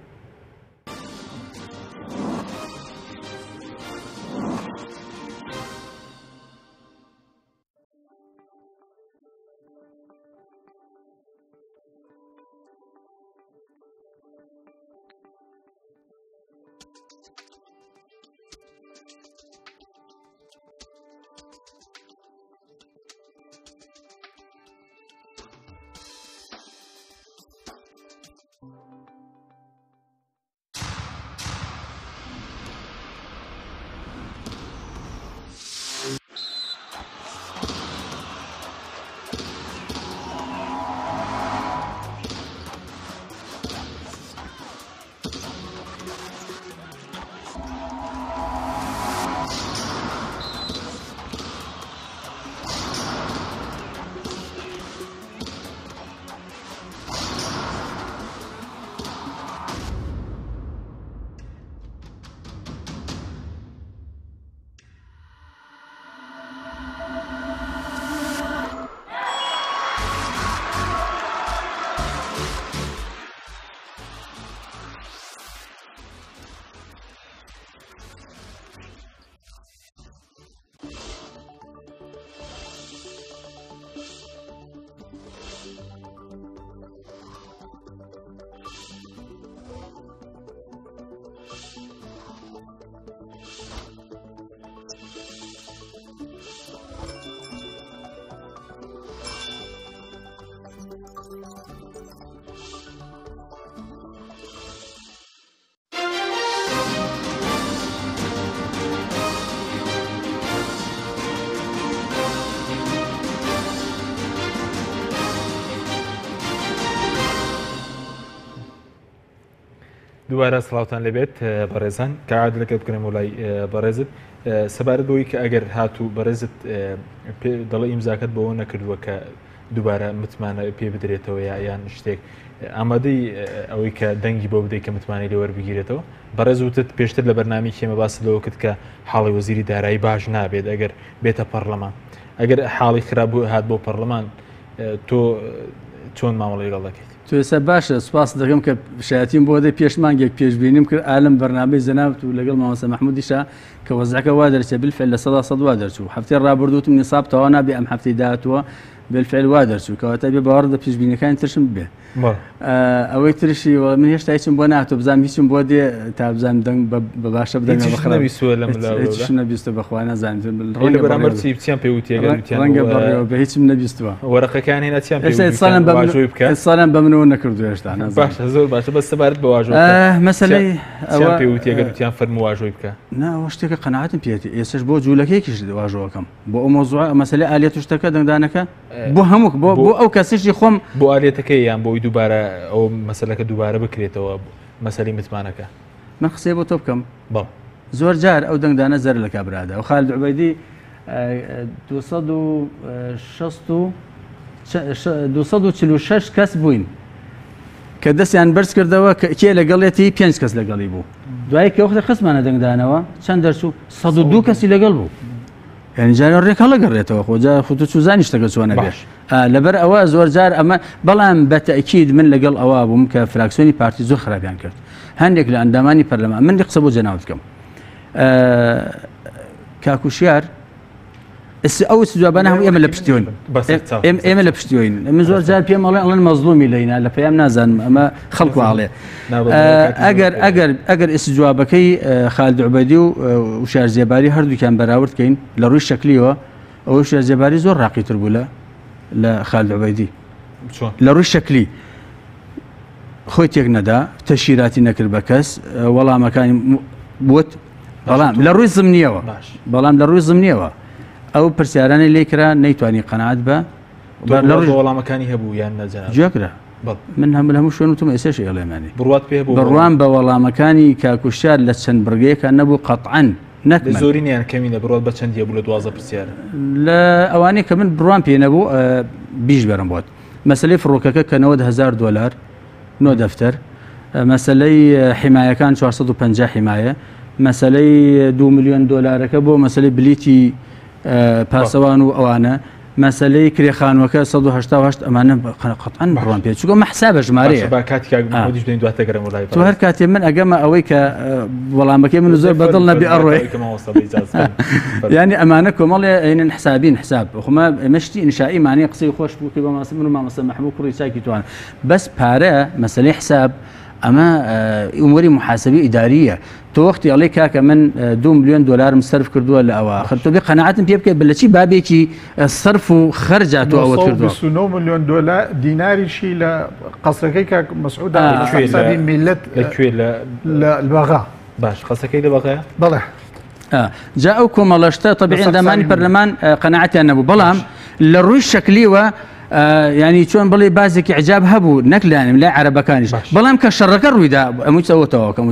دووارە سڵاوتان لەبێت بەڕێزان کەعادلەکە بکەنم وڵای بەڕێزت سەبارەت بۆی کە ئەگەر هاتوو بەڕێزت دەڵی ئیمزاکەت بەوە نەکردووە کە دووبارە متمانە پێ بدرێتەوە یان شتێک ئامادەی ئەوەی کە دەنگی بۆ بدەیت کە متمانی لێ وەربگیرێتەوە بەڕێز وتت پێشتر لە بەرنامی کێمە باس لەوە کرد کە حاڵی وەزیری دارایی باش نابێت ئەگەر بێتە پەرلەمان ئەگەر حاڵی خراپ هات بۆ پەرلەمان تۆ چۆن مامەڵی لەگەڵ دەکەیت؟ تو ێستا باشە سوپاس دەکەم کە شایەتیم بۆ دەی پێشمانگێک پێشبینیم کرد ئالم بەرنامەی زەناوت و لەگەڵ مامۆستا مەحموودیشا کە وەزعەکە وا دەرچێت بالفعل لە 100% وا دەرچوو هەفتەی ڕابردووتم نیساب تەواو نابێ ئەم هەفتەی داهاتووە بالفعل وا دەرچوو کەواتە بێ باوەڕ پێشبینیەکانی ترشم بێ ئەوەی ترشی من هێشتا هیچم بۆ ناتۆ بزانم هیچم بۆ دێ تا بزانم دەنگ بە باشە بدەنگە نەبیستە بەخوا نازانم بە هیچم نەبیستوە وەرەقەکان هێناتیان ساڵیان بە منەوە نەکردو هێشتا باشە زۆر باشە بە سەبارەت بە واژۆ مەسەلەی پێوتیەگەر وتیان فەرمو واژۆی بکە ناوە شتێکە قەناعەتم پێێتی ئێسش بۆ جوولەکەیکیش واژۆەکەم بۆ ئەو مۆزوع مەسەلەی ئالێت و شتەکە دەنگدانەکە بۆ هەموو بۆ ئەو کەسیشی خۆم بۆ ئالێتەکەی یان بۆی دووبارە ئەو مەسەلەکە دووبارە بکرێتەوە مەسەلی متمانەکە من قسەی بۆ تۆ بکەم بەڵ زۆر جار ئەو دەنگدانە زەر لە کابرادا و خالد عوبەیدی 246 کەس بووین کە دەستیان بەرز کردەوە کێ لەگەڵێتی 5 کەس لەگەڵی بوو دوای کە وەختە خستمانە دەنگدانەوە چەند دەرچوو 102 کەسی لەگەڵ بوو یعنی جارە ڕێک هەڵەگەڕێتەوە خۆجا خودتو چوزانی شتەکە چۆنە بێش لەبەر ئەوە زۆر جار ئەمە بەڵام بەتەئکید من لەگەڵ ئەوە بووم کە فراکسیۆنی پارتی زۆر خراپیان کرد هەندێک لە ئەندامانی پەرلەمان من قسە بۆ جەناوت بکەم کاکوشیار ئەو جوابانە هەموو ئێمە لە پشتیۆین ئێمە لە پشتیۆین من زۆر جار پێم ئەڵێن ئەڵێن مەزلومی لەینا لە پێیان نازانم ئەمە خەڵکو ئاڵێ ئەگەر ئێستجوابەکەی خالد عوبەیدی و وشار زێباری هەردووکیان بەراوردکەین لە ڕووی شەکلیەوە ئەو وشار زێباری زۆر ڕاقیتر بوو لە خالد عوبەیدی لە ڕووی شەکلی خۆی تێک نەدا تەشیراتی نەکرد بە کەس وەڵامەکانی بوت بەڵام لە ڕووی زمنیەوە بەڵام لە ڕووی زمنیەوە ئەو پرسیارانی لێکرا نەیتوانی قەناعەت بە وەڵامەکانی هەبوو یان نەجەناب گوێکرا من هەموو شوێن وتم ئێسێش ئێڵێمانی بڕوات پێ بوو بڕوان بە وەڵامەکانی کاکوشار لە چەند بڕگەیەکە نەبوو قەتعەن نەکمە زۆرینیان کەمینە بڕوات بە چەندیە بوو لە 12 پرسیارە لە ئەوانەی کە من بڕوان پێ نەبوو بیش بەرم بۆت مەسەلەی فڕۆکەکە کە $90,000 نۆ دەفتەر مەسەلەی حیمایەکان 450 حیمایە مەسەلەی $2 ملیۆن بۆ مەسەلەی بلیتی پاسەوان و ئەوانە مەسەلەی کرێخانوەکە 188 ئەمانە قەتعەن بڕوان پێ چووکە مە حسابە ژمارەیە تو هەر کاتێ من ئەگەمە ئەوەی کە وەڵامەکەی من زۆر بەدڵ نەبی ئەڕۆی ینی ئەمانە کۆمەڵێ ئەینن حسابین حساب خۆمە ئێمەشتی ئینشائی معنی قسەی خۆش بووکە بە ماسە من و مامۆستا مەحموود کوڕی چاکی توان بەس پارە مەسەلەی حساب ئەمە ئوموری محاسبی ئیداریە تۆ وەختی ئەڵێ کاکە من $2 ملیۆن سەرف کردووە لە ئەوە خەر تۆ بێ قەناعەتم پێ بکەیت بە چی بابێکی سەرف و خەرجات تۆ ئەوە کردووە $9 ملیۆن دیناریشی لە قەسرەکەی کاک مەسعود حسابی میلەت لەکوێ لە بەغا باش قەسەکەی لە بەغایە بەڵێ جا ئەو کۆمەڵەشتە طبیعی ئەندامانی پەرلەمان قەناعەتیان نەبوو بەڵام لە ڕووی شەکلیوە ینی چۆن بڵێ بازێکی عجاب هەبوو نەکلانیم لای عەرەبەکانیش بەڵام کە شەڕەکە ڕوویدا ئەمووی چەوەتەوە کەم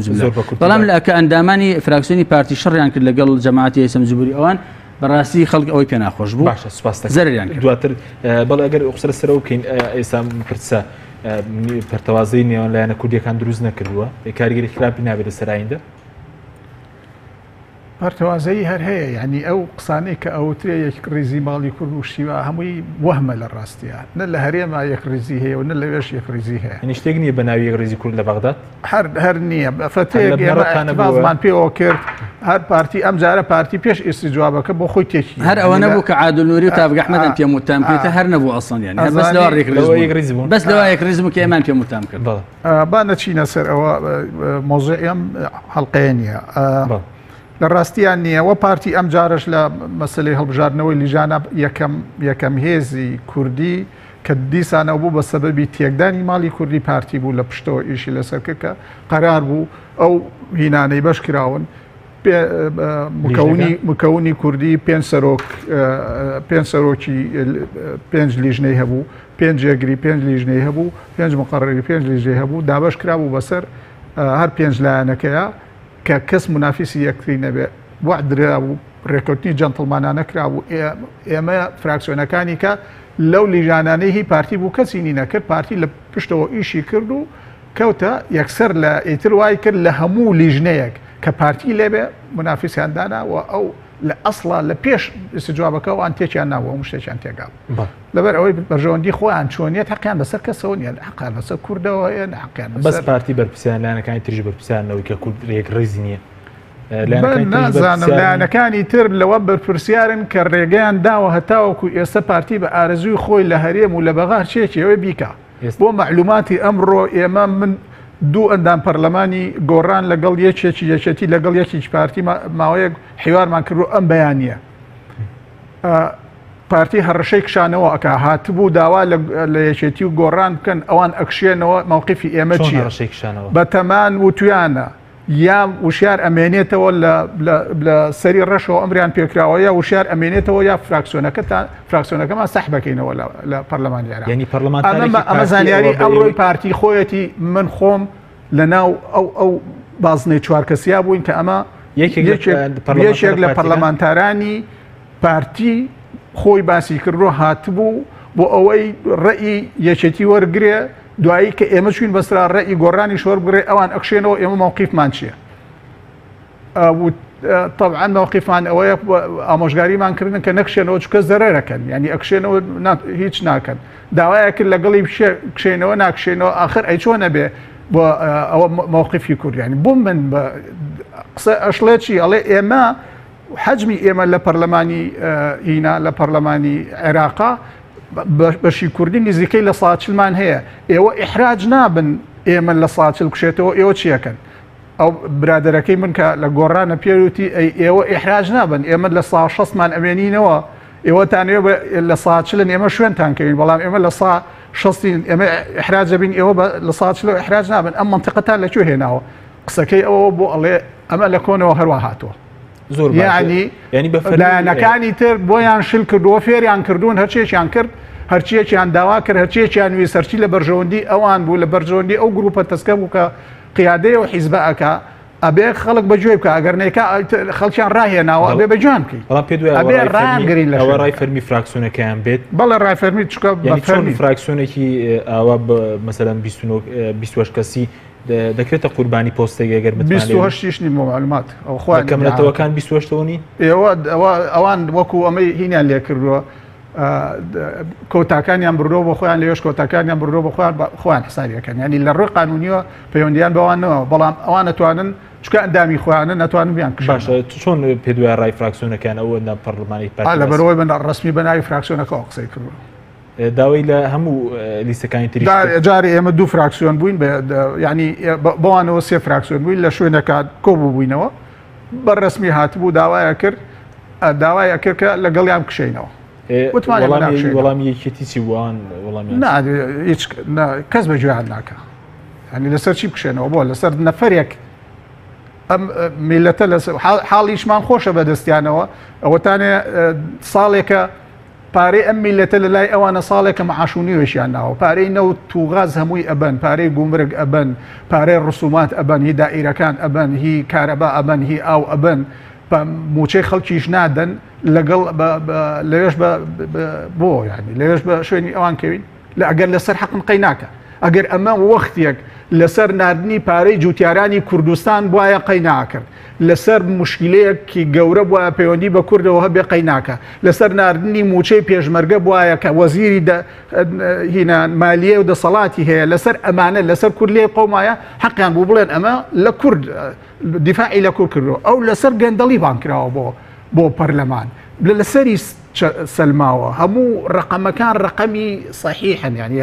بەڵام لە کە ئەندامانی فراکسیۆنی پارتی شەڕیان کرد لەگەڵ جەماعەتی هەیسەم جوبوری ئەوان بەڕاستی خەڵک ئەوەی پێ ناخۆش بوو زەرریان دواتر بەڵێ ئەگەر قسە سەرەوە بکەین ئێستا پرسە پەرتەوازەی نێوان لایەنە کوردیەکان دروست نەکردووە کاریگەری خراپی نابێت لە سەرایندە پەرتەوازەیی هەر هەیە یعنی ئەو قسانەی کە ئەوترێ یەک ڕێزی ماڵی کورد و شیوە هەمووی وەهمە لە ڕاستیە نە لە هەرێما یەک ڕێزی هەیە و نە لەوێش یەک ڕێزی هەیە شتێک نییە بە ناوی یەک ڕێزی کورد لە بەغداد هەر نییە فتێکمان پێەوە کرد هەر پارتی ئەم جارە پارتی پێش ئێستیجوابەکە بۆ خۆی تێکی هەر ئەوە نەبوو کە عادل نووری و تابگ ئەحمەدیان پێم وتام کردە هەر نەبوو ئەسڵان یعنی بەس لەوە ڕێک بوون بەس لەوە یەک ڕێز بوو کە ئێمان پێم وتام کرد با نەچینە سەر ئەوە مۆزوعی ئەم هەڵقەیە نییە لە ڕاستیان نییە وە پارتی ئەم جارش لە مەسلەی هەڵبژاردنەوەی لیژانە یەکەم هێزی کوردی کە دیسانە بوو بە سەبەبی تێکدانی ماڵی کوردی پارتی بوو لە پشتەوە ئیشی لەسەرکە کە قەرار بوو ئەو هینانەی بەش کراون مکەونی کوردی پێنج سەرۆکی 5 لیژنەی هەبوو 5 جێگری 5 لیژنەی هەبوو 5 مقڕری 5 لیژنەی هەبوو دابش کرا بوو بەسەر هەر پێنج لایەنەکەیە کە کەس منافیسی یەکتری نەبێ وعدرا و ڕێکوتنی جەنتڵمانانە کرا و ئێمە فراکسیۆنەکانی کە لەو لیژانانەی هی پارتی بوو کەسی نینە کرد پارتی لە پشتەوە ئیشی کرد و کەوتە یەکسەر لە ئیتر وای کرد لە هەموو لیژنەیەک کە پارتی لێبێ منافیسیاندانا و ئەو لە ئەسڵا لە پێش جوابەکەەوەوان تێکیان ناوە و شتێکیان تێگاڵ لەبەر ئەوەی بەرژەوەندی خۆیان چۆنیت حەقیان بەسەر کەسەوە نیە حەقیان بەسەر کوردەوە حەقیان بەس پارتی بەرپرسیان لایەنەکانی تریژ بەرپرسیانەوەی کە کورد ڕێک ڕێزی نییە نازانم لایەنەکانی تر لەوە بەرپرسیارن کە ڕێگەیان داوە هەتاوەکو ئێستا پارتی بە ئارەزووی خۆی لە هەرێم و لە بەغار چێکی ئەوەی بیکە بۆ معلوماتی ئەمڕۆ ئێمە من دوو ئەندام پەرلەمانی گۆڕان لەگەڵ یەکێکی یەکێتی لەگەڵ یەکێکی پارتی ماوەیەک حیوارمان کردو ئەم بەیانیە پارتی هەڕەشەی کشانەوە ئەک هاتبوو داوا لە یەکێتی و گۆڕان بکەن ئەوان ئەکشێنەوە مووقفی ئێمە چیە بە تەمان و تویانە یا وشیار ئەمێنێتەوە لە سەری ڕەشەوە ئەمریان پێکراوە یا وشیار ئەمێنێتەوە یا فراکسیۆنەکەمان سەح بکەینەوە لە پەرلەمانی عێراق ینی ئەمە زانیاری ئەمڕۆی پارتی خۆیەتی من خۆم لە ناو ئەو بازنەی چوار کەسیا بووین کە ئەمە یەکێک لە پەرلەمانتارانی پارتی خۆی باسی کردۆ هاتبوو بۆ ئەوەی ڕێی یەکێتی وەرگێ دوایی کە ئێمە چوین بەسرا ڕێی گۆڕانی شۆر بگرێ ئەوان ئەکشێنەوە ئێمە مووقیفمان چییە طبعا مووقیفان ئەوەیە ئامۆژگاریمان کردن کە نەکشێنەوە چکە زەرەرەکەن ینی ئەکشێنەوە هیچ ناکەن داوایە کرد لەگەڵی کشێنەوە ناکشێنەوە آخر ئەی چۆن نەبێ بۆ ئەوە مووقیفی کوردیانی بووم من بە قسە ئەشڵێکی ئەڵێ ئێمە حەجمی ئێمە لە پەرلەمانی هینا لە پەرلەمانی عێراقا بەشی کوردی نزیکەی لە ساچلمان هەیە ئێوە ئیحراج نابن ئێمە لە ساچل کشێتەوە ئێوە چیەکەن ئەو برادەرەکەی من کە لە گۆڕانە پێوتی ئێوە ئیحراج نابن ئێمە لە سا 6مان ئەمێنینەوە ئێوەتانێ لە ساچلن ئێمە شوێنتانکەوین بەڵام ئێمە لە سا 6 ئێمە ئیحراج بین ئێوە لە ساچلەوە ئیحراج نابن ئەم منطقەتان لەکوێ هێناوە قسەکەی ئەوە بۆ ئەڵێ ئەمە لە کۆنەوە هەروە هاتووە زۆر ینی لایەنەکانی تر بۆیان شل کردووە فێریان کردوون هەرچێکیان کرد هەرچیەکیان داوا کرد هەرچیەکیان وی سەرچی لە بەرژەوەندی ئەوان بوو لە بەرژەوەندی ئەو گروپە تەسکە بوو کە قیادەیە و حیزبە ئەکا ئەبێ خەڵک بەگوێ بکە ئەگەر نێکا خەڵکیان ڕاهێناوە ئەبێ بەجوان بکەیت ئەبێ ڕایگرین لەوە ڕای فەرمی فراکسیۆنەکەیان بێت بەڵێ ڕای فەرمی چکە چۆن فراکسیۆنێکی ئاوا مەسەلەن 20 کەسی دەکرێتە قوربانی پۆستێک ئەگەر 28 معلومات ئەو خۆیان کەمرەتەوەکان 28 ئەوان وەکو ئەمەی هینیان لێ کردووە کۆتاکانیان بڕۆ بۆ خۆیان لێش کۆتاکانیان بڕۆ بە خۆیان حسابیەکەن ینی لە ڕێ قانونیوە پەیوەندیان بەوانەوە بەڵام ئەوان نەتوانن چکە ئەندامی خۆیانە نەتوانن بیان باشە چۆن پێ دوای ڕای فراکسیۆنەکان ئەوە پەرلەمانی لە بەرەوەی بن ڕسمی بەناوی فراکسیۆنەکە قسەی کردووە داوای لە هەموو لیستەکانی تری جارێ ئێمە دوو فراکسیۆن بووین ینی بەوانەوە سێ فراکسیۆن بووین لە شوێنەکە کۆبوو بووینەوە بەڕسمی هاتبوو داوایە کرد داوایە کرد کە لەگەڵیان کشینەوە وەڵامی یەکێتی چی وان وەڵامی هیچ کەس بەگوێیان ناکە ینی لەسەر چی بکشێنەوە بۆ لەسەر نەفەرێک ئەم میلەتە حاڵیشمان خۆشە بەدەستیانەوە ئەوەتانێ ساڵێکە پارەی ئەم میلەتە لە لای ئەوانە ساڵێکە مەعاشونی وێشیان ناوە پارەی نەوت توغاز هەمووی ئەبەن پارەی گومرگ ئەبەن پارەی ڕسومات ئەبەن هی دائیرەکان ئەبەن هی کارەبا ئەبەن هی ئاو ئەبەن موچەی خەڵکیش نادەن لەگەڵ لەوێش بۆ ینی لەوێش بە شوێنی ئەوان کەوین لە ئەگەر لەسەر حەقن قەی ناکە ئەگەر ئەمە وەختێک لەسەر نردنی پارەی جوتیارانی کوردستان بواە قەی ناکرد لەسەر مشکلەیەکی گەورە بووە پەیوەندی بە کوردەوە هەبێ قەی ناکە لەسەر نردنی موچەی پێشمەرگە بواە کە وەزیری هینان مالیە و دەسەڵاتی هەیە لەسەر ئەمانە لەسەر کورد لێ قەومایە حەقیان بوو بڵێن ئەمە لە کورد دیفاعی لە کورد کردەوە ئەو لەسەر گەندەڵی بانکراوە بۆ پەرلەمان لەسەری سلماوە هەموو ڕقەمەکان ڕقەمی صحیحن ینی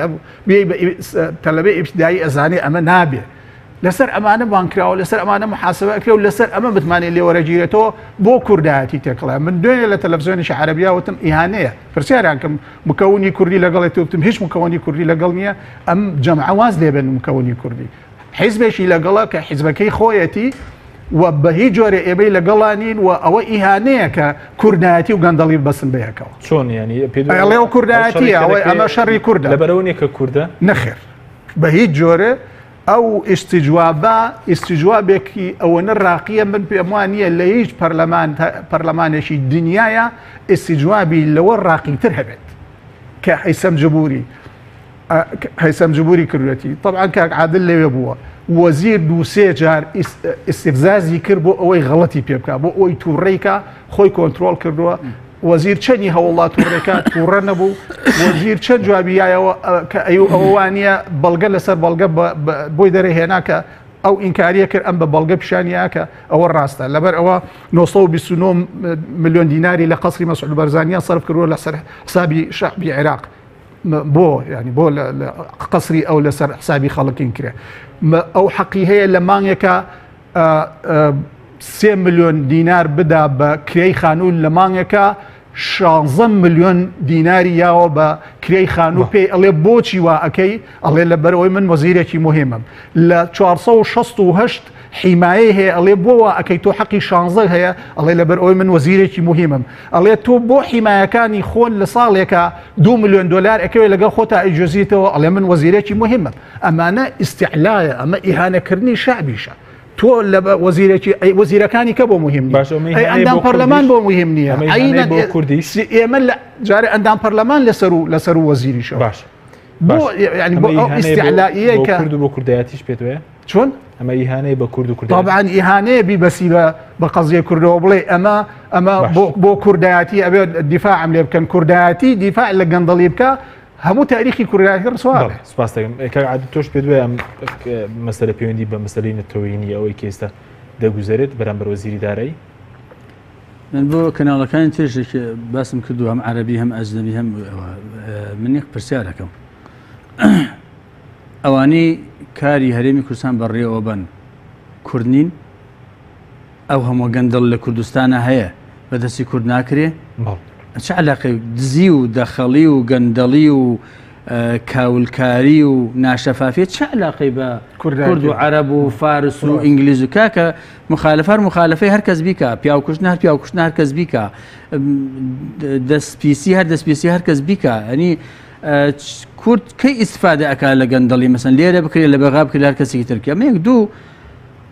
تەلەبەی ئیبتیدایی ئەزانێ ئەمە نابێ لەسەر ئەمانە بانکراوە لەسەر ئەمانە محاسبە ئەکرێ و لەسەر ئەمە بتمانێت لێوەرەگیرێتەوە بۆ کوردایەتی تێکڵە من دوێنێ لە تەلەڤیزیۆنی عەرەبیا وتم ئیهانەیە پرسیاریان کەم مکەونی کوردی لەگەڵێتی وتم هیچ مکەونی کوردی لەگەڵ نییە ئەم جەمعە واز لێبن مکەونی کوردی حیزبێکی لەگەڵە کە حیزبەکەی خۆیەتی و بە هیچ جۆرە ئێبەی لەگەڵانین و ئەوە ئیهانەیە کە کوردایەتی و گەندەڵی بەسن بەیەکەوە چۆن ینی ئەڵێ و کوردایەتی ئەوەی ئەمە شەڕی کووردە لەبەرەوە نیە کە کووردە نەخێر بە هیچ جۆرە ئەو ئیستیجوابێکی ئەوەنە ڕاقیە من پێم وانە لە هیچ پەرلەمانێکی دنیاە ئیستیجوابی لەوە ڕاقیتر هەبێت کە هەیسەم جبوری کردوێتی طبعا کاک عادل لەوێ بووە وەزیر دووسێ جار ئیستیفزازی کرد بۆ ئەوەی غەڵەتی پێ بکە بۆ ئەوی تووڕێیکە خۆی کۆنتترۆل کردووە وەزیر چەندی هەوڵات تووڕێکە تووڕە نەبوو وەزیر چەند جوابیایەوە کە ئەوانە بەڵگە لەسەر بەڵگە بۆی دەرەهێناکە ئەو ئینکاریە کرد ئەم بە بەڵگە پیشانیاکە ئەوە ڕاستە لەبەر ئەوە 929 ملیۆن دیناری لە قەسری مەسعود بەرزانیان سەرف کردووە لەسەر حسابی شعبی عێراق بۆ ینی بۆ قەسری ئەو لەسەر حسابی خەڵکین کرێ ئەو حەقی هەیە لە مانگێکە 3 ملیۆن دینار بدا بە کرێی خانوو لە مانگێکە 16 ملیۆن دیناری یاوە بە کرێی خانوو پێی ئەڵێ بۆچی وا ئەەکەی ئەڵێ لەبەرەوەی من وەزیرێکی مهمم لە 468 حیمایە هەیە ئەڵێ بۆەوە ئەەکەی تۆ حەقی 16 هەیە ئەڵێ لەبەر ئەوەی من وەزیرێکی مهمم ئەڵێ تۆ بۆ حیمایەکانی خۆن لە ساڵێکە 2 ملیۆن دلار ئەەکەوێت لەگەڵ خۆتا ئیجۆزیتەوە ئەڵێ من وەزیرێکی مهمم ئەمانە ئیستیعلایە ئەمە ئیهانەکردنی شعبیشە تۆ لە وەزیرەکانی کە بۆ مهم ئەندام پەرلەمان بۆ مهم نییە ئێمە جارێ ئەندام پەرلەمان لەسەر و وەزیریشە باش بۆ ئەو ئیستیعلاییە کە کورد بۆ کوردایەتیش پێتوەیە چۆن ئەمە ئیهانەیە بە کورد و کورد طبعا ئیهانەیە بیبەسی بە قەزیە کوردەوە بڵێ ئەمە بۆ کوردایەتی ئەبێ دیفاعم لێ بکەن کوردایەتی دیفاع لە گەندەڵی بکە هەموو تاریخی کوردایەتی ڕسوارە سپاس دەکەم کاک عادل تۆش پێ دوێ ئەم مەسەلە پەیوەندی بە مەسەلەی نەتەوەیینی ئەوەی کە ئێستا دەگوزارێت بەرامبەر وەزیری دارایی من بۆ کەناڵەکانی تێژێک باسم کردو هەم عەرەبی هەم ئەجنەبی هەم من یەک پرسیارەکەم ئەوانەی کاری هەرێمی کوردستان بەڕێوە بن کورد نین ئەو هەموو گەندەڵ لە کوردستانە هەیە بەدەستی کورد ناکرێ چه علاقەی دزی و دەخەڵی و گەندەڵی و کاولکاری و ناشەفافیت چه علاقەی بە کورد و عەرەب و فارس و ئینگلیز و کاکە مخالفەی هەر کەس بیکە پیاوکوژن هەر پیاوکوژن هەر کەس بیکە دەستپیسی هەر دەستپیسی هەر کەس بیکە ئەنی کورد کەی ئیستفادە ئەکا لە گەندەڵی مەسەن لێرە بکرێت لە بەغا بکرێت هەر کەسێکی ترکیە مەیەک دوو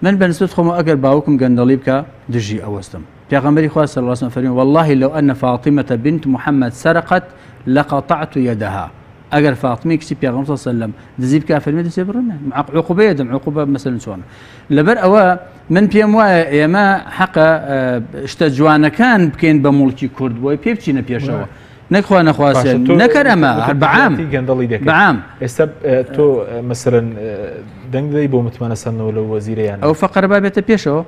من بەنسبەت خۆمە ئەگەر باوکم گەندەڵی بکە دژی ئەوەستم پیغمبري خواه صلى الله عليه وسلم والله لو أن فاطمة بنت محمد سرقت لقطعت يدها أجر فاطمة كسي پیغمبر صلى الله عليه وسلم دزيب كافر ما دزيب برنا عقوبة يدم عقوبة مثلا سوانا لبر أوا من بيم يما حق اشتجوانا كان بكين بمولكي كرد بوي بيبتينا بيشوا نكخوا نخواسن نكر أما بعام استب تو مثلا دنگ دي بو متمنى سنة ولا وزير يعني أو فقر بابيت بيشوا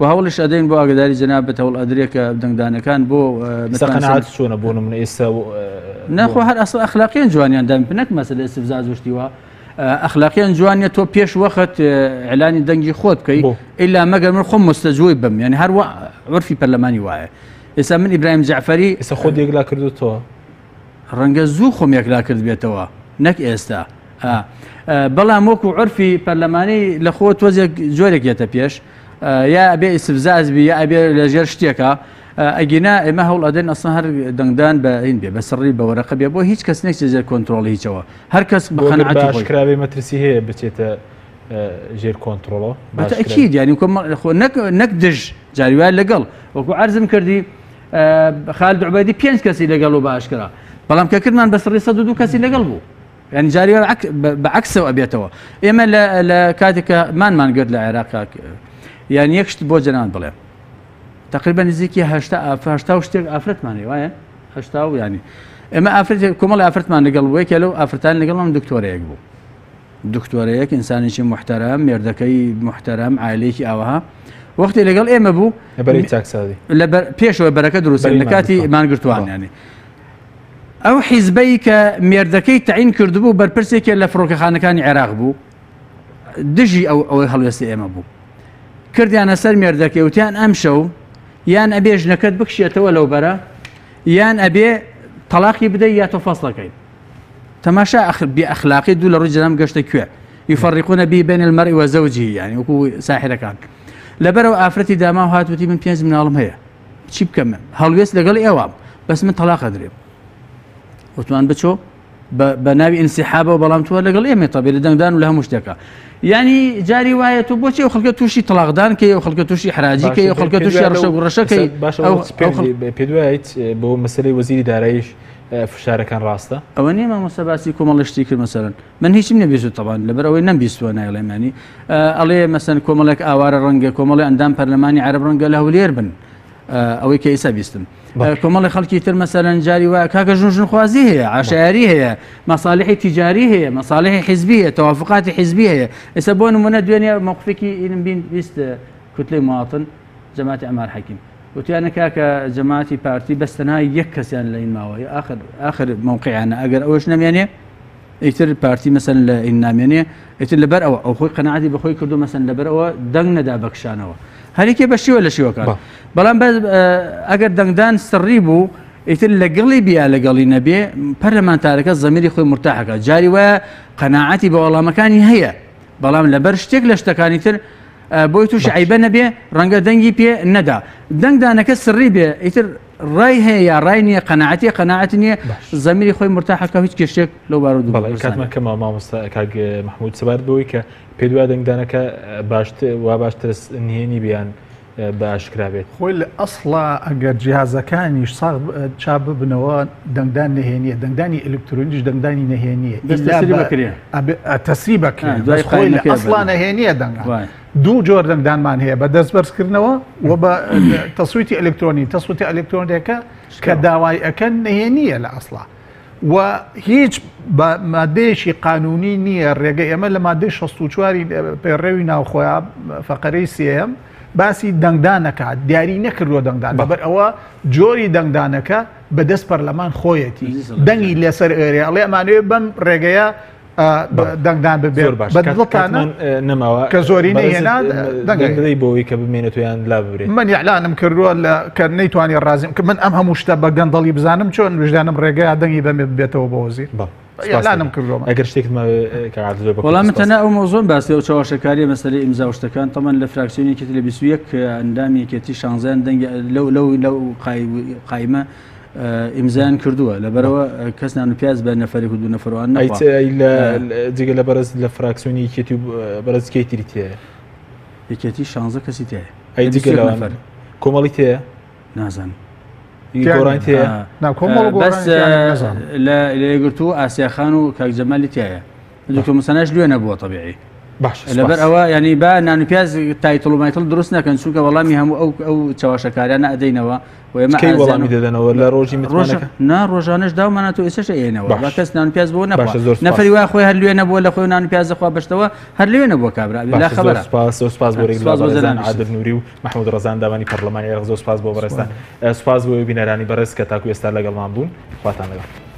وهولش ئەدەین بۆ ئاگداری جەنابەت هەوڵ ئەدرێکە دەنگدانەکان بۆ قەناعەت چۆنە بۆ نمونە ئێستا ناخۆ هەر ئەسڵ ئەخلاقیان جوانیان دام نەک مەسەلە ئیستیفزاز وشتیوە ئەخلاقیان جوانیە تۆ پێش وەخت ئیعلانی دەنگی خۆت بکەیت ئیلا مەگەر من خۆم مستەجوی بم یعنی هەر عرفی پەرلەمانی وایە ئێستا من ئیبراهیم جەعفەری ئێستا خۆت یەکلا کردوتەوە ڕەنگە زوو خۆم یەکلا کرد بێتەوە نەک ئێستا بەڵام وەکو عرفی پەرلەمانی لە خۆ تۆزێک جۆرێک یێتە پێش یا ئەبێ ئیستیفزاز بی یا ئەبێ لەژێر شتێکە ئەگینا ئێمە هەوڵ ئەدەین ئەسڵ هەر دەنگدان بە هین بێ بە سڕی بە وەرەقە بێ بۆ هیچ کەس نێک جێر کۆنتترۆڵ هیچەوە هەر کەس بەخەنعاتکراوی مەترسی هەیە بچێتە ژێر کۆنتترۆڵەوە بەتەکید ینی نەک دژ جاریوای لەگەڵ وەکو عەرزم کردی خالد عوبەیدی 5 کەسی لەگەڵ و باشکرا بەڵام کە کردمان بە سڕی 102 کەسی لەگەڵ بوو يعني جاریوای بەعکسەوە ئەبێتەوە ئێمە لە کاتێکە مانمان گرت لە عێراق يعني يكشت بو جنان بڵێ تقريبا نزيكي هشتا شتێک ئافرەتمانێ وایە هشتا و يعني ئێمە ئافرەت کۆمەڵی ئافرەتمان لەگەڵ وەیەکە لەو ئافرەتان لەگەڵم دکتۆرەیەک بوو دکتۆرەیەک ئینسانێکی محتەرەم مێردەکەی محتەرەم عایلەیەکی ئاوەها وەختی لەگەڵ ئێمە بوو لەبەری چاکسادی پێشەوە بەرەکە دروستن لە کاتی مانگرتوان ینی ئەو حیزبەی کە مێردەکەی تەعین کردبوو بەرپرسێکە لە فڕۆکەخانەکانی عێراق بوو دژی ئەوەی هەڵوێستی ئێمە بوو کردیانە سەر مێردەکەی وتیان ئەم شەو یان ئەبێ ژنەکەت بکشێتەوە لەو بەرە یان ئەبێ تەلاقی بدەی یا تۆ فەسڵەکەی تەماشا بێئەخلاقی دوو لە ڕووی جەنام گەشتە کوێ یفەڕقون به بین المرء وزوجه يعني وەکو ساحرەکان لەبەرەوە ئافرەتی داما و هاتووتی من 5 مناڵم هەیە چی بکەم هەڵوێست لەگەڵ ئێوام بەس من تەلاق ئەدرێم وتمان بچۆ بە ناوی ئینسیحابە و بەڵام تووە لەگەڵ ئێمە تەبێ لە دەنگدان و لە هەموو شتێکە یعنی جاری وایە تو بۆچی ئەو خەڵکە تووشی تەلاقدان کە ئەو خەڵکە تووشی حراجی کە ئەو خەڵکە تووشی ڕەشە و ڕەشەکەی پێ دوایت بۆ مەسلەی وەزیری داراییش فشارەکان ڕاستە ئەوە نیە مامۆستا باسی کۆمەڵشتی کرد مەسەرەن من هیچم نەبیست تەبان لەبەر ئەوەی نەمبیستوە نایڵێمانی ئەڵێ مەسەن کۆمەڵێک ئاوارە ڕەنگە کۆمەڵی ئەندام پەرلەمانی عەرەب ڕەنگە لە هەولێر بن ئەوەی کە ئێستا بیستم کۆمەڵی خەڵکی تر مەسەرەن جاری وایە کاکە ژنخوازی هەیە عاشایری هەیە مەساڵحی تیجاری هەیە مەساڵحی حیزبی هەیە تەوافقاتی حیزبی هەیە ئێستا بۆ نمونە دوێنێ موقفێکی ئینم بین بیست کوتلەی مواطن جەماعەتی عەمار حەکیم وتیانە کاکە جەماعەتی پارتی بەستەنها یەک کەسیان لە ئین ماوەیە ئاخر موقعیانە ئەگەر ئەوەش نەمێنێ ئیتر پارتی مەسەن لە ئین نامێنێ ئیتر لەبەر ئەو خۆی قەناعەتی بەخۆی کردو مەسەن لەبەر ئەوە دەنگ نەدا بەکشانەوە هەریکێ بە شیوە لە شیوەکان بەڵام ئەگەر دەنگدان سڕی بوو ئیتر لەگەڵی بیا لەگەڵی نەبێ پەرلەمانتارەکە زەمیری خۆی مرتاحەکە جاری وایە قەناعەتی بە وەڵامەکانی هەیە بەڵام لەبەر شتێک لە شتەکانی تر بۆی تووش عیبە نەبێ ڕەنگە دەنگی پێ نەدا دەنگدانەکە سڕی بێ ئیتر ڕای هەیە یا ڕای نییە قەناعەتی نییە زەمیری خۆی مرتاحەکە هیچ کێشتێک لەو بارودوو کاتمەکەمە مامۆستا کاک محمود سەبات بەوەی کە پێ دوای دەنگدانەکە باشتر نهێنی بیان باشکرا بێت خۆی لە ئەسڵا ئەگەر جیازەکانیش ساغ چاپ ببنەوە دەنگدان نهێنیە دەنگدانی ئەلکترۆنیش دەنگدانی نهێنیە تەسری بکرێن خۆی لە ئەسڵا نهێنیە دەنگان دوو جۆر دەنگدانمان هەیە بە دەستبەرزکردنەوە و بە تەسویتی ئەلکترۆنی تەسویتی ئەلکترۆنیەکە کە داوای ئەەکەن نهێنیە لە ئەسڵا و هیچ مادەیەکی قانونی نییە ڕێگە ئێمە لە مادەی 64 پێڕێوی ناوخۆیان فەقەرەی سێەم باسی دەنگدانەکات دیاری نەکردووە دەنگدان بەبەر ئەوە جۆری دەنگدانەکە بەدەست پەرلەمان خۆیەتی دەنگی لەسەر ئێرێ ئەڵێ ئەمانوێ بەم ڕێگەیە دەنگدان ببێت بەدڵتانە نەماوە کە زۆری نەهێنا دەنگدەی بۆەوەی کە بمێنێتیان لا ببرێت من یعلانم کردووە کە نەیتوانی ڕازیم کە من ئەم هەموو شتە بە گەندەڵی بزانم چۆن وجدانم ڕێگەیە دەنگی بەمێ ببێتەوە بۆ وەزیر یعلانم کردووە ئەگەر شتێکم وەڵام من تەنها ئەو مۆزۆن باسی ئەو چاوەشەکاری مەسەلەی ئیمزا و شتەکان تەمان لە فراکسیۆنێکی لە 21 ئەندامی یەکێتی 16 دەنگ لەو قایمە ئیمزایان کردووە لەبەرەوە کەس نان و پیاز بە نەفەرێک و دوو نەفەرەوان جگە لە بەرز لە فراکسیۆنی یەکێتی و بەرزکەی تری تێیە یەکێتی 16 کەسی تێیە ئەی جگە لەوان کۆمەڵی تێیە نازانم گۆڕانی تێیە بەس لە یەکگرتووە ئاسیاخان و کاک جەمالی تایە دکتۆر موسەناش لێ نەبووە تەبیعی لەبەر ئەوە ینی با نان و پیاز تایتڵ و مایتڵ دروست نەکەن چونکە وەڵامی هەموو ئەو چاوەشەکاریانە ئەدەینەوە وەڵامی دەدەنەوە لە ڕۆژی نا ڕۆژانش داومانە تۆ ئێسش ئێنەوە با کەس نان و پیاز بۆ نەفەری وا خۆی هەر لێ نەبووە لە خۆی نان و پیازەخوا بەشتەوە هەر لێ نەبووە کابرا لا خەبەرە سپاس بۆ ڕێگەزان عادل نووری و محمود ڕەزان داوانی پەرلەمانی عێراق زۆر سپاس بۆ بەڕێستان سپاس بۆ بینەرانی بەڕێز کە تاکو ئێستا لەگەڵمان بوون خواتان لەگەڵ